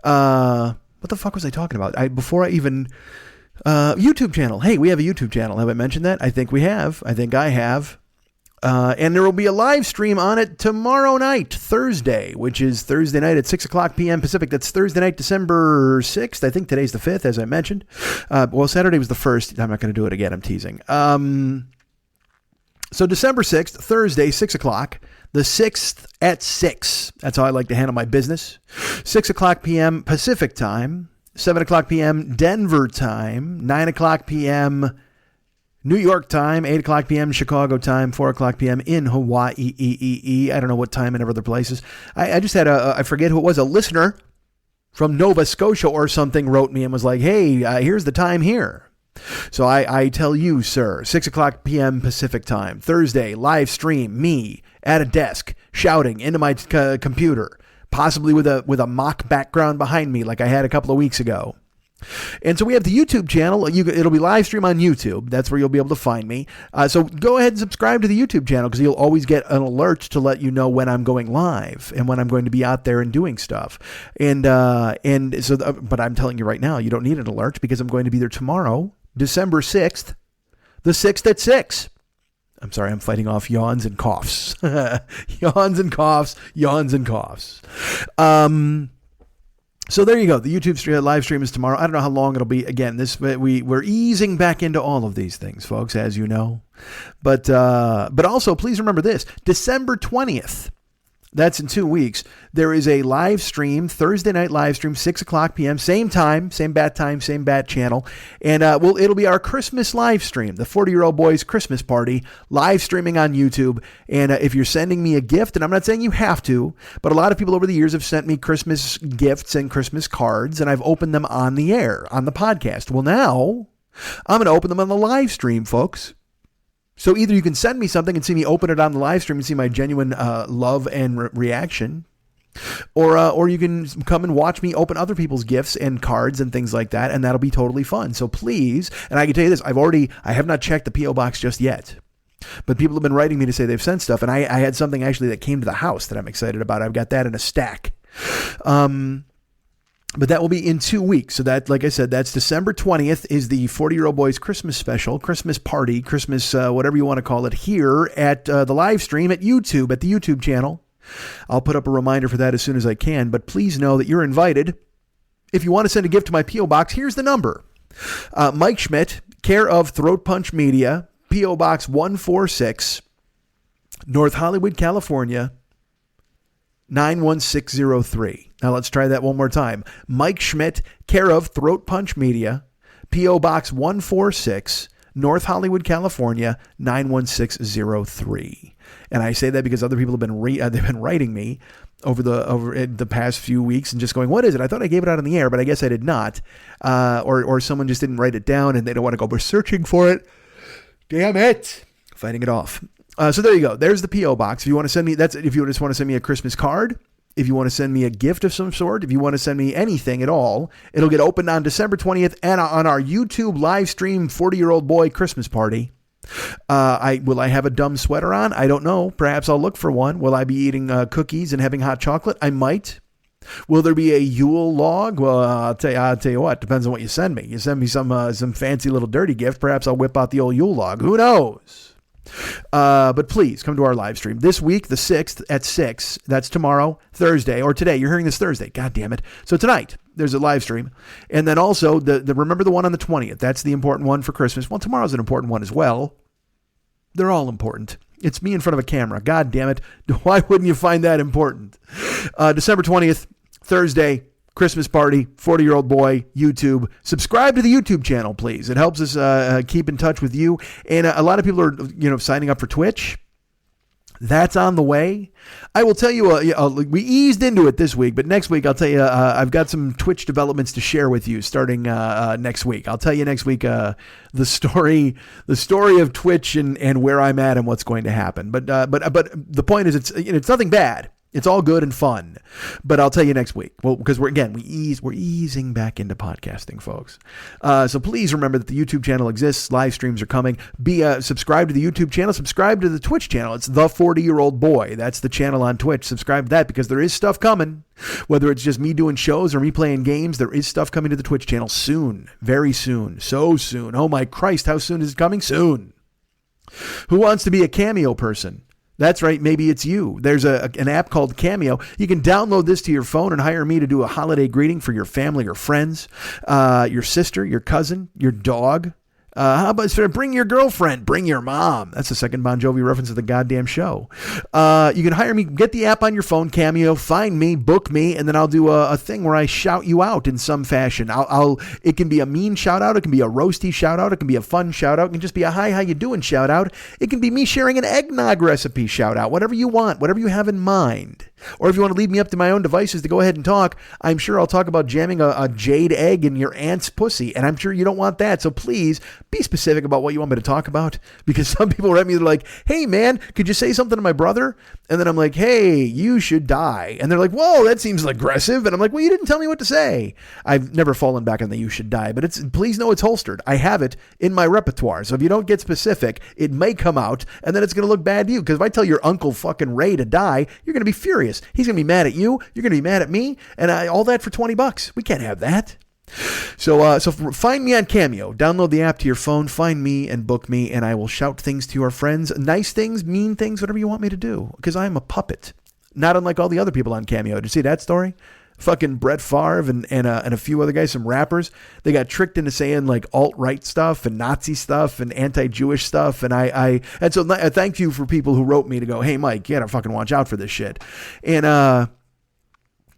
What the fuck was I talking about? YouTube channel. Hey, we have a YouTube channel. Have I mentioned that? I think we have. I think I have. And there will be a live stream on it tomorrow night, Thursday, which is Thursday night at 6 o'clock p.m. Pacific. That's Thursday night, December 6th. I think today's the 5th, as I mentioned. Saturday was the 1st. I'm not going to do it again. I'm teasing. So December 6th, Thursday, 6 o'clock. The 6th at 6. That's how I like to handle my business. 6 o'clock p.m. Pacific time. 7 o'clock p.m. Denver time. 9 o'clock p.m. New York time, 8 o'clock p.m. Chicago time, 4 o'clock p.m. in Hawaii. I don't know what time in other places. I just had I forget who it was, a listener from Nova Scotia or something wrote me and was like, hey, here's the time here. So I tell you, sir, 6 o'clock p.m. Pacific time, Thursday, live stream, me at a desk shouting into my computer, possibly with a mock background behind me like I had a couple of weeks ago. And so we have the YouTube channel. It'll be live stream on YouTube. That's where you'll be able to find me. So go ahead and subscribe to the YouTube channel because you'll always get an alert to let you know when I'm going live and when I'm going to be out there and doing stuff. But I'm telling you right now, you don't need an alert because I'm going to be there tomorrow, December 6th, the 6th at 6. I'm sorry, I'm fighting off yawns and coughs. Yawns and coughs. So there you go. The YouTube live stream is tomorrow. I don't know how long it'll be. Again, we're easing back into all of these things, folks, as you know. But also, please remember this. December 20th, that's in 2 weeks, there is a live stream, Thursday night live stream, 6 o'clock p.m., same time, same bat channel. And it'll be our Christmas live stream, the 40-Year-Old Boys Christmas party, live streaming on YouTube. And if you're sending me a gift, and I'm not saying you have to, but a lot of people over the years have sent me Christmas gifts and Christmas cards, and I've opened them on the air, on the podcast. Well, now I'm going to open them on the live stream, folks. So either you can send me something and see me open it on the live stream and see my genuine love and reaction, or you can come and watch me open other people's gifts and cards and things like that, and that'll be totally fun. So please, and I can tell you this, I have not checked the P.O. box just yet, but people have been writing me to say they've sent stuff, and I had something actually that came to the house that I'm excited about. I've got that in a stack. But that will be in 2 weeks. So that, like I said, that's December 20th is the 40-Year-Old Boys Christmas special, Christmas party, Christmas, whatever you want to call it, here at the live stream at YouTube, at the YouTube channel. I'll put up a reminder for that as soon as I can. But please know that you're invited. If you want to send a gift to my P.O. Box, here's the number. Mike Schmidt, care of Throat Punch Media, P.O. Box 146, North Hollywood, California, 91603. Now let's try that one more time. Mike Schmidt, care of Throat Punch Media, P.O. Box 146, North Hollywood, California, 91603. And I say that because other people have been they've been writing me over the past few weeks and just going, what is it? I thought I gave it out on the air, but I guess I did not. Or someone just didn't write it down and they don't want to go searching for it. Damn it. Fighting it off. So there you go. There's the P.O. Box. If you want to send me, if you just want to send me a Christmas card, if you want to send me a gift of some sort, if you want to send me anything at all, it'll get opened on December 20th and on our YouTube live stream 40-year-old boy Christmas party. Will I have a dumb sweater on? I don't know. Perhaps I'll look for one. Will I be eating cookies and having hot chocolate? I might. Will there be a Yule log? Well, I'll tell you what. Depends on what you send me. You send me some fancy little dirty gift. Perhaps I'll whip out the old Yule log. Who knows? But please come to our live stream this week, the 6th at 6. That's tomorrow, Thursday, or today. You're hearing this Thursday. God damn it. So tonight there's a live stream. And then also remember the one on the 20th. That's the important one for Christmas. Well, tomorrow's an important one as well. They're all important. It's me in front of a camera. God damn it. Why wouldn't you find that important? December 20th, Thursday, Christmas party, 40-year-old boy, YouTube. Subscribe to the YouTube channel, please. It helps us keep in touch with you. And a lot of people are, signing up for Twitch. That's on the way. I will tell you, we eased into it this week, but next week I'll tell you, I've got some Twitch developments to share with you starting next week. I'll tell you next week the story of Twitch and where I'm at and what's going to happen. But the point is, it's nothing bad. It's all good and fun, but I'll tell you next week. Well, because we're easing back into podcasting, folks. So please remember that the YouTube channel exists. Live streams are coming. Subscribe to the YouTube channel. Subscribe to the Twitch channel. It's the 40-year-old boy. That's the channel on Twitch. Subscribe to that because there is stuff coming. Whether it's just me doing shows or me playing games, there is stuff coming to the Twitch channel soon, very soon, so soon. Oh my Christ, how soon is it coming? Soon. Who wants to be a Cameo person? That's right. Maybe it's you. There's an app called Cameo. You can download this to your phone and hire me to do a holiday greeting for your family or friends, your sister, your cousin, your dog. How about bring your girlfriend, bring your mom? That's the second Bon Jovi reference of the goddamn show. You can hire me, get the app on your phone, Cameo, find me, book me, and then I'll do a thing where I shout you out in some fashion. It can be a mean shout out. It can be a roasty shout out. It can be a fun shout out. It can just be a hi, how you doing shout out. It can be me sharing an eggnog recipe shout out, whatever you want, whatever you have in mind. Or if you want to leave me up to my own devices to go ahead and talk, I'm sure I'll talk about jamming a jade egg in your aunt's pussy. And I'm sure you don't want that. So please be specific about what you want me to talk about. Because some people write me, they're like, hey man, could you say something to my brother? And then I'm like, hey, you should die. And they're like, whoa, that seems aggressive. And I'm like, well, you didn't tell me what to say. I've never fallen back on the you should die, but please know it's holstered. I have it in my repertoire. So if you don't get specific, it may come out and then it's going to look bad to you. Because if I tell your Uncle fucking Ray to die, you're going to be furious. He's going to be mad at you. You're going to be mad at me. And all that for $20. We can't have that. So find me on Cameo. Download the app to your phone. Find me and book me. And I will shout things to your friends. Nice things, mean things, whatever you want me to do. Because I'm a puppet. Not unlike all the other people on Cameo. Did you see that story? Fucking Brett Favre and a few other guys, some rappers, they got tricked into saying alt-right stuff and Nazi stuff and anti-Jewish stuff. And I thank you for people who wrote me to go, hey, Mike, you gotta fucking watch out for this shit. And,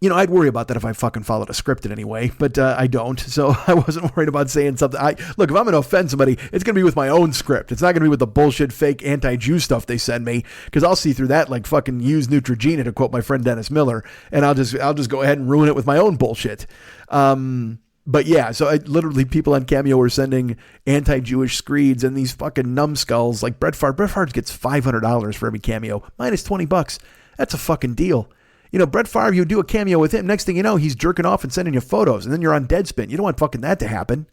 I'd worry about that if I fucking followed a script in any way, but I don't. So I wasn't worried about saying something. Look, if I'm going to offend somebody, it's going to be with my own script. It's not going to be with the bullshit fake anti-Jew stuff they send me, because I'll see through that like fucking use Neutrogena, to quote my friend Dennis Miller, and I'll just go ahead and ruin it with my own bullshit. But yeah, so literally people on Cameo were sending anti-Jewish screeds and these fucking numbskulls like Brett Favre. Brett Favre gets $500 for every Cameo. Mine is $20. That's a fucking deal. Brett Favre, you do a Cameo with him. Next thing you know, he's jerking off and sending you photos. And then you're on Deadspin. You don't want fucking that to happen.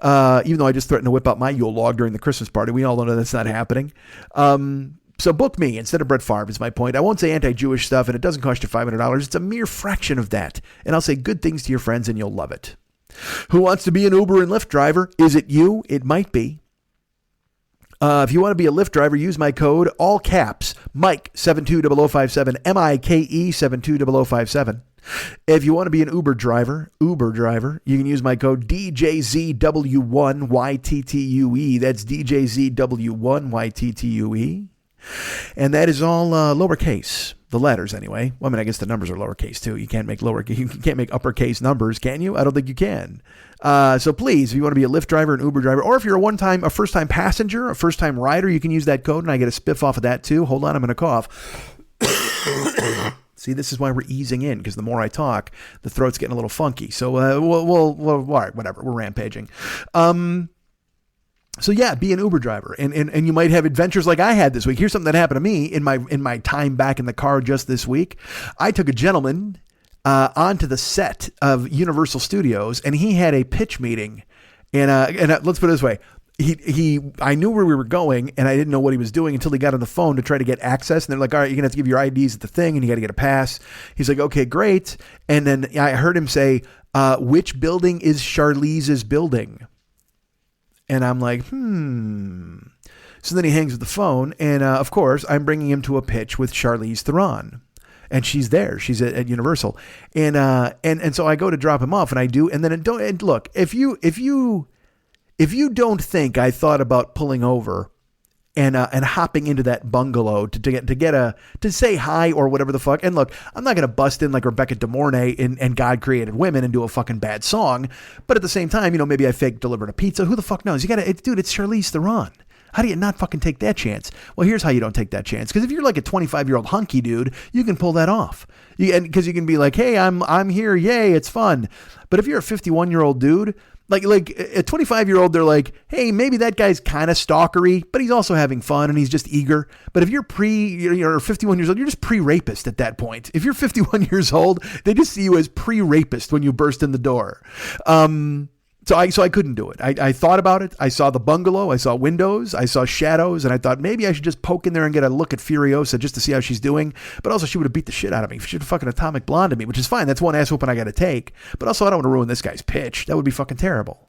Even though I just threatened to whip out my Yule log during the Christmas party. We all know that's not happening. So book me instead of Brett Favre is my point. I won't say anti-Jewish stuff, and it doesn't cost you $500. It's a mere fraction of that. And I'll say good things to your friends, and you'll love it. Who wants to be an Uber and Lyft driver? Is it you? It might be. If you want to be a Lyft driver, use my code, all caps, Mike 720057, MIKE 720057. If you want to be an Uber driver, you can use my code DJZW1YTTUE. That's DJZW1YTTUE. And that is all lowercase. the letters anyway. Well, I mean, I guess the numbers are lowercase too. You can't make uppercase numbers, can you? I don't think you can. So please, if you want to be a Lyft driver, an Uber driver, or if you're a first-time passenger, a first-time rider, you can use that code, and I get a spiff off of that too. Hold on, I'm going to cough. See, this is why we're easing in, because the more I talk, the throat's getting a little funky. So we'll all right, whatever. We're rampaging. So yeah, be an Uber driver, and you might have adventures like I had this week. Here's something that happened to me in my time back in the car just this week. I took a gentleman onto the set of Universal Studios, and he had a pitch meeting. And let's put it this way. I knew where we were going, and I didn't know what he was doing until he got on the phone to try to get access. And they're like, all right, you're going to have to give your IDs at the thing, and you got to get a pass. He's like, okay, great. And then I heard him say, which building is Charlize's building? And I'm like, So then he hangs up the phone, and of course, I'm bringing him to a pitch with Charlize Theron. And she's there. She's at Universal. And so I go to drop him off, and I do. And then look, if you don't think I thought about pulling over and hopping into that bungalow to say hi or whatever the fuck. And look, I'm not going to bust in like Rebecca De Mornay and God Created Women and do a fucking bad song. But at the same time, maybe I fake delivered a pizza. Who the fuck knows? Dude, it's Charlize Theron. How do you not fucking take that chance? Well, here's how you don't take that chance. Because if you're like a 25-year-old hunky dude, you can pull that off. Because you can be like, hey, I'm here. Yay, it's fun. But if you're a 51-year-old dude, like a 25-year-old, they're like, hey, maybe that guy's kind of stalkery, but he's also having fun and he's just eager. But if you're 51 years old, you're just pre-rapist at that point. If you're 51 years old, they just see you as pre-rapist when you burst in the door. So I couldn't do it. I thought about it. I saw the bungalow. I saw windows. I saw shadows. And I thought maybe I should just poke in there and get a look at Furiosa just to see how she's doing. But also she would have beat the shit out of me. She would have fucking atomic blonde me, which is fine. That's one ass whooping I got to take. But also I don't want to ruin this guy's pitch. That would be fucking terrible.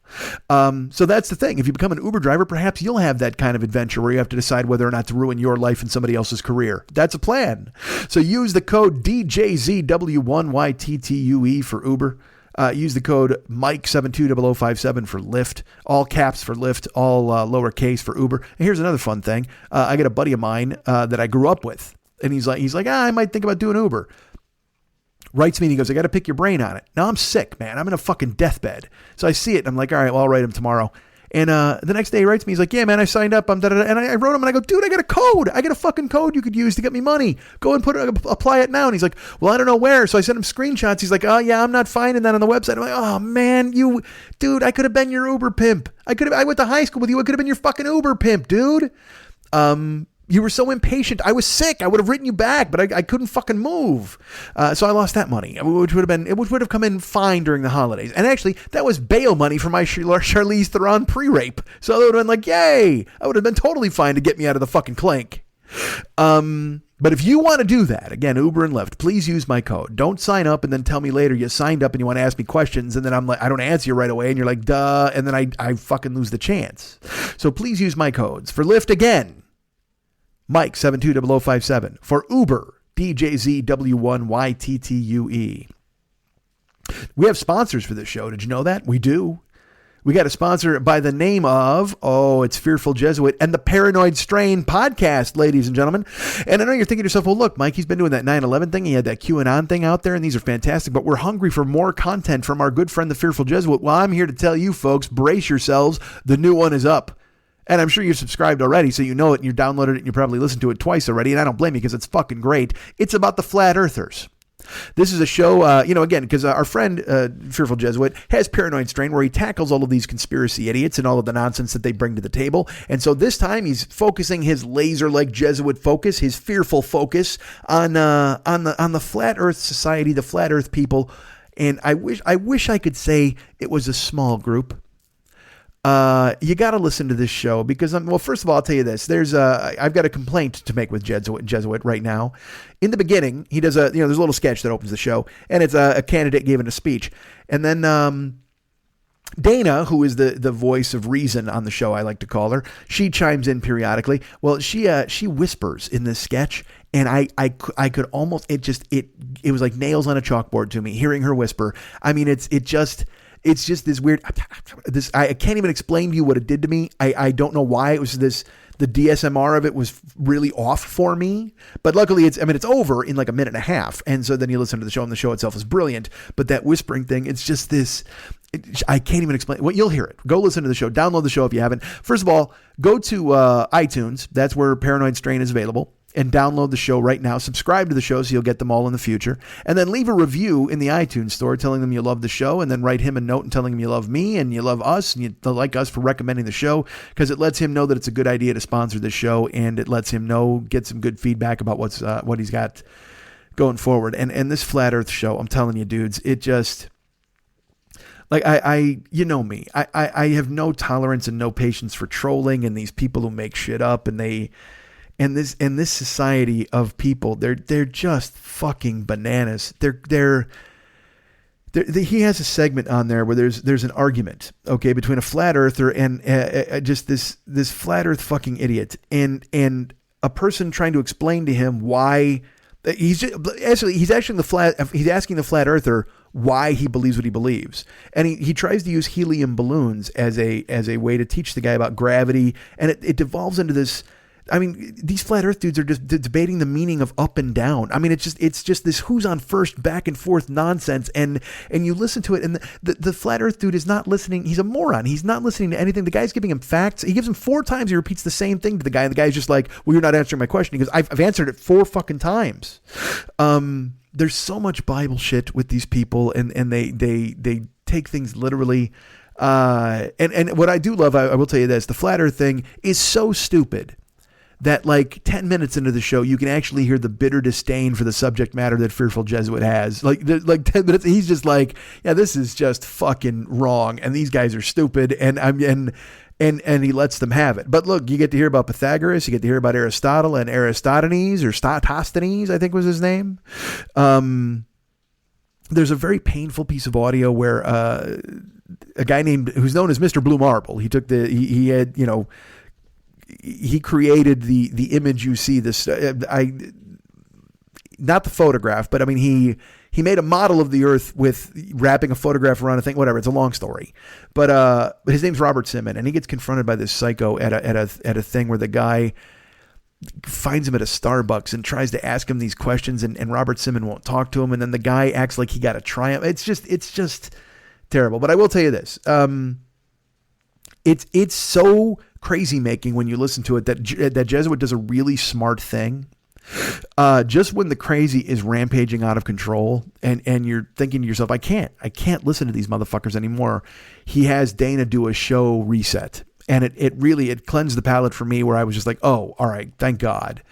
So that's the thing. If you become an Uber driver, perhaps you'll have that kind of adventure where you have to decide whether or not to ruin your life and somebody else's career. That's a plan. So use the code DJZW1YTTUE for Uber. Use the code Mike720057 for Lyft, all caps for Lyft, all lowercase for Uber. And here's another fun thing. I got a buddy of mine that I grew up with, and he's like, I might think about doing Uber. Writes me and he goes, I got to pick your brain on it. Now I'm sick, man. I'm in a fucking deathbed. So I see it and I'm like, all right, well, I'll write him tomorrow. And the next day he writes me, he's like, yeah, man, I signed up. And I wrote him and I go, dude, I got a code. I got a fucking code you could use to get me money. Go and apply it now. And he's like, well, I don't know where. So I sent him screenshots. He's like, oh yeah, I'm not finding that on the website. I'm like, oh man, dude, I could have been your Uber pimp. I went to high school with you. I could have been your fucking Uber pimp, dude. You were so impatient. I was sick. I would have written you back, but I couldn't fucking move. So I lost that money, which would have come in fine during the holidays. And actually, that was bail money for my Charlize Theron pre-rape. So I would have been like, yay! I would have been totally fine to get me out of the fucking clink. But if you want to do that, again, Uber and Lyft, please use my code. Don't sign up and then tell me later you signed up and you want to ask me questions, and then I'm like, I don't answer you right away, and you're like, duh, and then I fucking lose the chance. So please use my codes. For Lyft, again, Mike720057. For Uber, DJZW1YTTUE. We have sponsors for this show. Did you know that? We do. We got a sponsor by the name of, it's Fearful Jesuit and the Paranoid Strain podcast, ladies and gentlemen. And I know you're thinking to yourself, well, look, Mike, he's been doing that 9/11 thing. He had that QAnon thing out there, and these are fantastic, but we're hungry for more content from our good friend, the Fearful Jesuit. Well, I'm here to tell you folks, brace yourselves. The new one is up. And I'm sure you've subscribed already, so you know it, and you downloaded it, and you probably listened to it twice already, and I don't blame you because it's fucking great. It's about the Flat Earthers. This is a show, again, because our friend, Fearful Jesuit, has Paranoid Strain, where he tackles all of these conspiracy idiots and all of the nonsense that they bring to the table. And so this time he's focusing his laser-like Jesuit focus, his fearful focus on the Flat Earth Society, the Flat Earth people. And I wish I could say it was a small group. You got to listen to this show because first of all, I'll tell you this. I've got a complaint to make with Jesuit right now. In the beginning, he does there's a little sketch that opens the show, and it's a candidate giving a speech. And then, Dana, who is the voice of reason on the show, I like to call her, she chimes in periodically. Well, she whispers in this sketch, and I could almost, it was like nails on a chalkboard to me, hearing her whisper. I mean, it's just this weird, I can't even explain to you what it did to me. I don't know why. It was this The DSMR of it was really off for me, but luckily it's over in like a minute and a half. And so then you listen to the show, and the show itself is brilliant. But that whispering thing, it's just this, I can't even explain. Well, you'll hear it. Go listen to the show. Download the show if you haven't. First of all, go to iTunes. That's where Paranoid Strain is available. And download the show right now. Subscribe to the show so you'll get them all in the future. And then leave a review in the iTunes store telling them you love the show, and then write him a note and telling him you love me and you love us and you like us for recommending the show, because it lets him know that it's a good idea to sponsor the show, and it lets him know, get some good feedback about what he's got going forward. And this Flat Earth show, I'm telling you, dudes, it just... Like you know me, I have no tolerance and no patience for trolling and these people who make shit up, and this society of people, they're just fucking bananas. He has a segment on there where there's an argument, okay, between a flat earther and just this flat earth fucking idiot, and a person trying to explain to him why he's asking the flat earther why he believes what he believes. And he tries to use helium balloons as a way to teach the guy about gravity. And it devolves into this. I mean, these flat earth dudes are just debating the meaning of up and down. I mean, it's just this who's on first back and forth nonsense. And you listen to it, and the flat earth dude is not listening. He's a moron. He's not listening to anything. The guy's giving him facts. He gives him 4 times. He repeats the same thing to the guy. And the guy's just like, well, you're not answering my question. He goes, I've answered it 4 fucking times. There's so much Bible shit with these people, and they take things literally. And what I do love, I will tell you this, the flat earth thing is so stupid that like 10 minutes into the show, you can actually hear the bitter disdain for the subject matter that Fearful Jesuit has. Like 10 minutes, he's just like, yeah, this is just fucking wrong, and these guys are stupid, and he lets them have it. But look, you get to hear about Pythagoras, you get to hear about Aristotle and Aristophanes, or Statosthenes, I think was his name. There's a very painful piece of audio where a guy who's known as Mr. Blue Marble, he took he had, you know, he created the image you see. This not the photograph, but I mean he made a model of the Earth with wrapping a photograph around a thing. Whatever, it's a long story. But his name's Robert Simon, and he gets confronted by this psycho at a thing where the guy finds him at a Starbucks and tries to ask him these questions, and Robert Simon won't talk to him, and then the guy acts like he got a triumph. It's just terrible. But I will tell you this. It's so crazy making when you listen to it that Jesuit does a really smart thing. Just when the crazy is rampaging out of control and you're thinking to yourself, I can't listen to these motherfuckers anymore. He has Dana do a show reset, and it really cleansed the palate for me, where I was just like, oh, all right, thank God.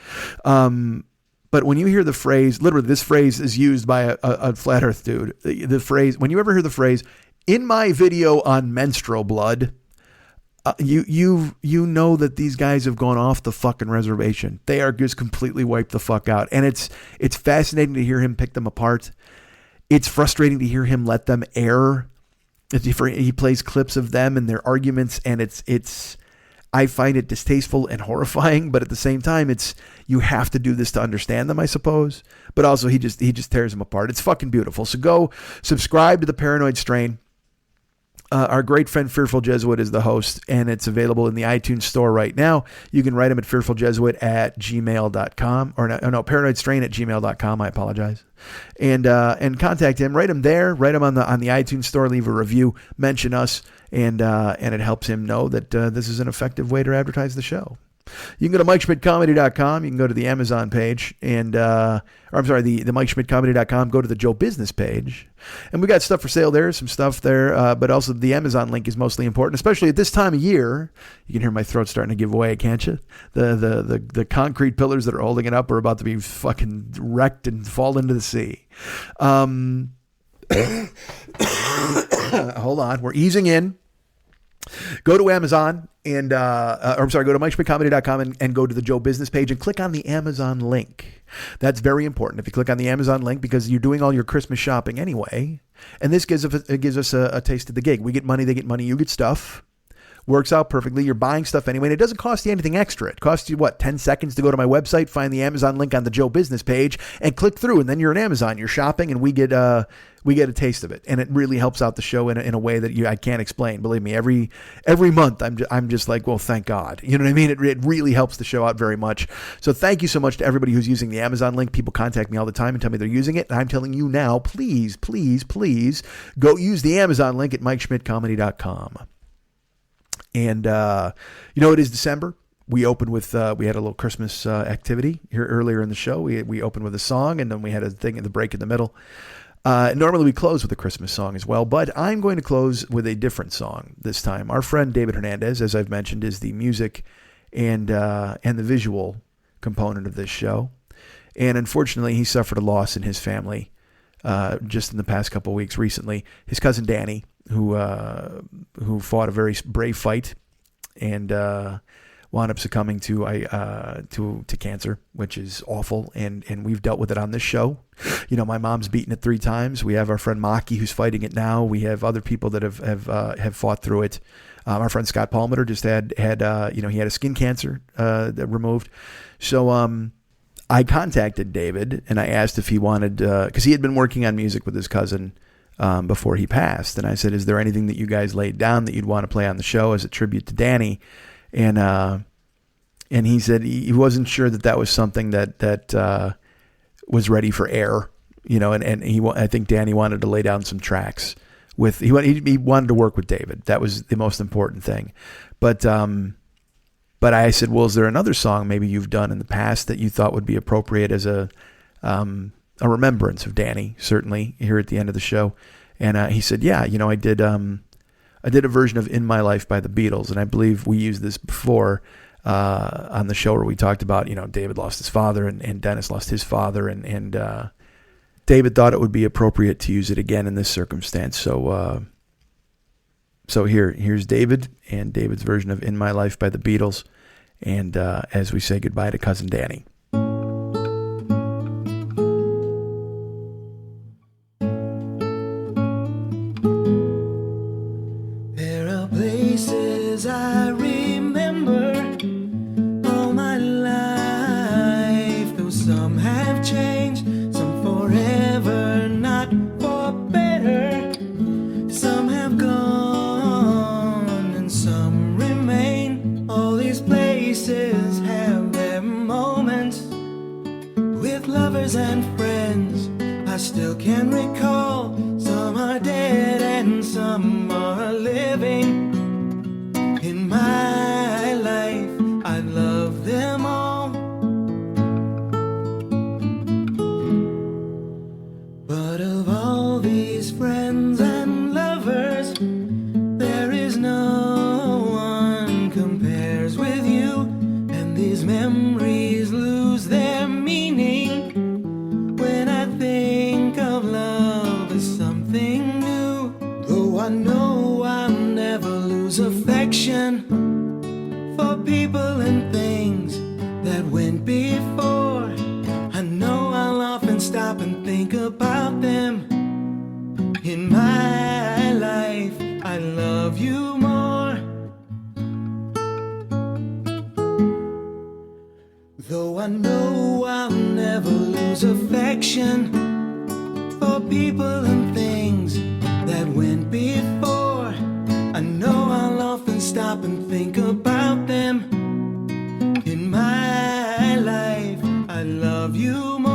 But when you hear the phrase, literally this phrase is used by a flat earth dude. The phrase, when you ever hear the phrase, in my video on menstrual blood, you know that these guys have gone off the fucking reservation. They are just completely wiped the fuck out. And it's fascinating to hear him pick them apart. It's frustrating to hear him let them air. He plays clips of them and their arguments, and I find it distasteful and horrifying, but at the same time, you have to do this to understand them, I suppose. But also he just tears them apart. It's fucking beautiful. So go subscribe to the Paranoid Strain. Our great friend Fearful Jesuit is the host, and it's available in the iTunes store right now. You can write him at fearfuljesuit@gmail.com, or no, paranoidstrain@gmail.com. I apologize. And contact him. Write him there. Write him on the iTunes store. Leave a review. Mention us, and it helps him know that this is an effective way to advertise the show. You can go to MikeSchmidtComedy.com. You can go to the Amazon page, and the MikeSchmidtComedy.com. Go to the Joe Business page, and we got stuff for sale there. Some stuff there, but also the Amazon link is mostly important, especially at this time of year. You can hear my throat starting to give way, can't you? The concrete pillars that are holding it up are about to be fucking wrecked and fall into the sea. Hold on, we're easing in. Go to Amazon go to MikeSchmidtComedy.com and go to the Joe Business page and click on the Amazon link. That's very important. If you click on the Amazon link, because you're doing all your Christmas shopping anyway, and this gives us a taste of the gig. We get money, they get money, you get stuff. Works out perfectly. You're buying stuff anyway, and it doesn't cost you anything extra. It costs you, 10 seconds to go to my website, find the Amazon link on the Joe Business page, and click through, and then you're on Amazon. You're shopping, and we get a taste of it, and it really helps out the show in a way that I can't explain. Believe me, every month I'm just like, well, thank God. You know what I mean? It really helps the show out very much. So thank you so much to everybody who's using the Amazon link. People contact me all the time and tell me they're using it, and I'm telling you now, please, please, please go use the Amazon link at MikeSchmidtComedy.com. And, it is December. We opened with, we had a little Christmas activity here earlier in the show. We opened with a song, and then we had a thing in the break in the middle. Normally we close with a Christmas song as well, but I'm going to close with a different song this time. Our friend David Hernandez, as I've mentioned, is the music and the visual component of this show. And unfortunately, he suffered a loss in his family just in the past couple of weeks recently. His cousin Danny, who fought a very brave fight and wound up succumbing to cancer, which is awful, and we've dealt with it on this show. My mom's beaten it 3 times. We have our friend Maki who's fighting it now. We have other people that have fought through it. Our friend Scott Palmer just had he had a skin cancer that removed. So I contacted David and I asked if he wanted, because he had been working on music with his cousin before he passed, and I said, is there anything that you guys laid down that you'd want to play on the show as a tribute to Danny? And he said he wasn't sure that was something that was ready for air, and I think Danny wanted to lay down some tracks he wanted to work with David. That was the most important thing. But I said, well, is there another song maybe you've done in the past that you thought would be appropriate as a remembrance of Danny, certainly here at the end of the show? And he said, yeah, I did a version of In My Life by the Beatles, and I believe we used this before on the show where we talked about, David lost his father and Dennis lost his father, and David thought it would be appropriate to use it again in this circumstance. So here's David and David's version of In My Life by the Beatles, and as we say goodbye to cousin Danny. I remember all my life, though some have changed, some forever, not for better. Some have gone and some remain. All these places have their moments with lovers and friends. I still can recall, some are dead and some are living. In my life, I love them all, but of all these friends and lovers, there is no one compares with you, and these memories lose their meaning when I think of love as something new. Though I know I'll never lose affection for people and things that went before. I know I'll often stop and think about them. In my life, I love you more. Though I know I'll never lose affection for people and things that went before, I know I'll often stop and think about them. In my life, I love you more.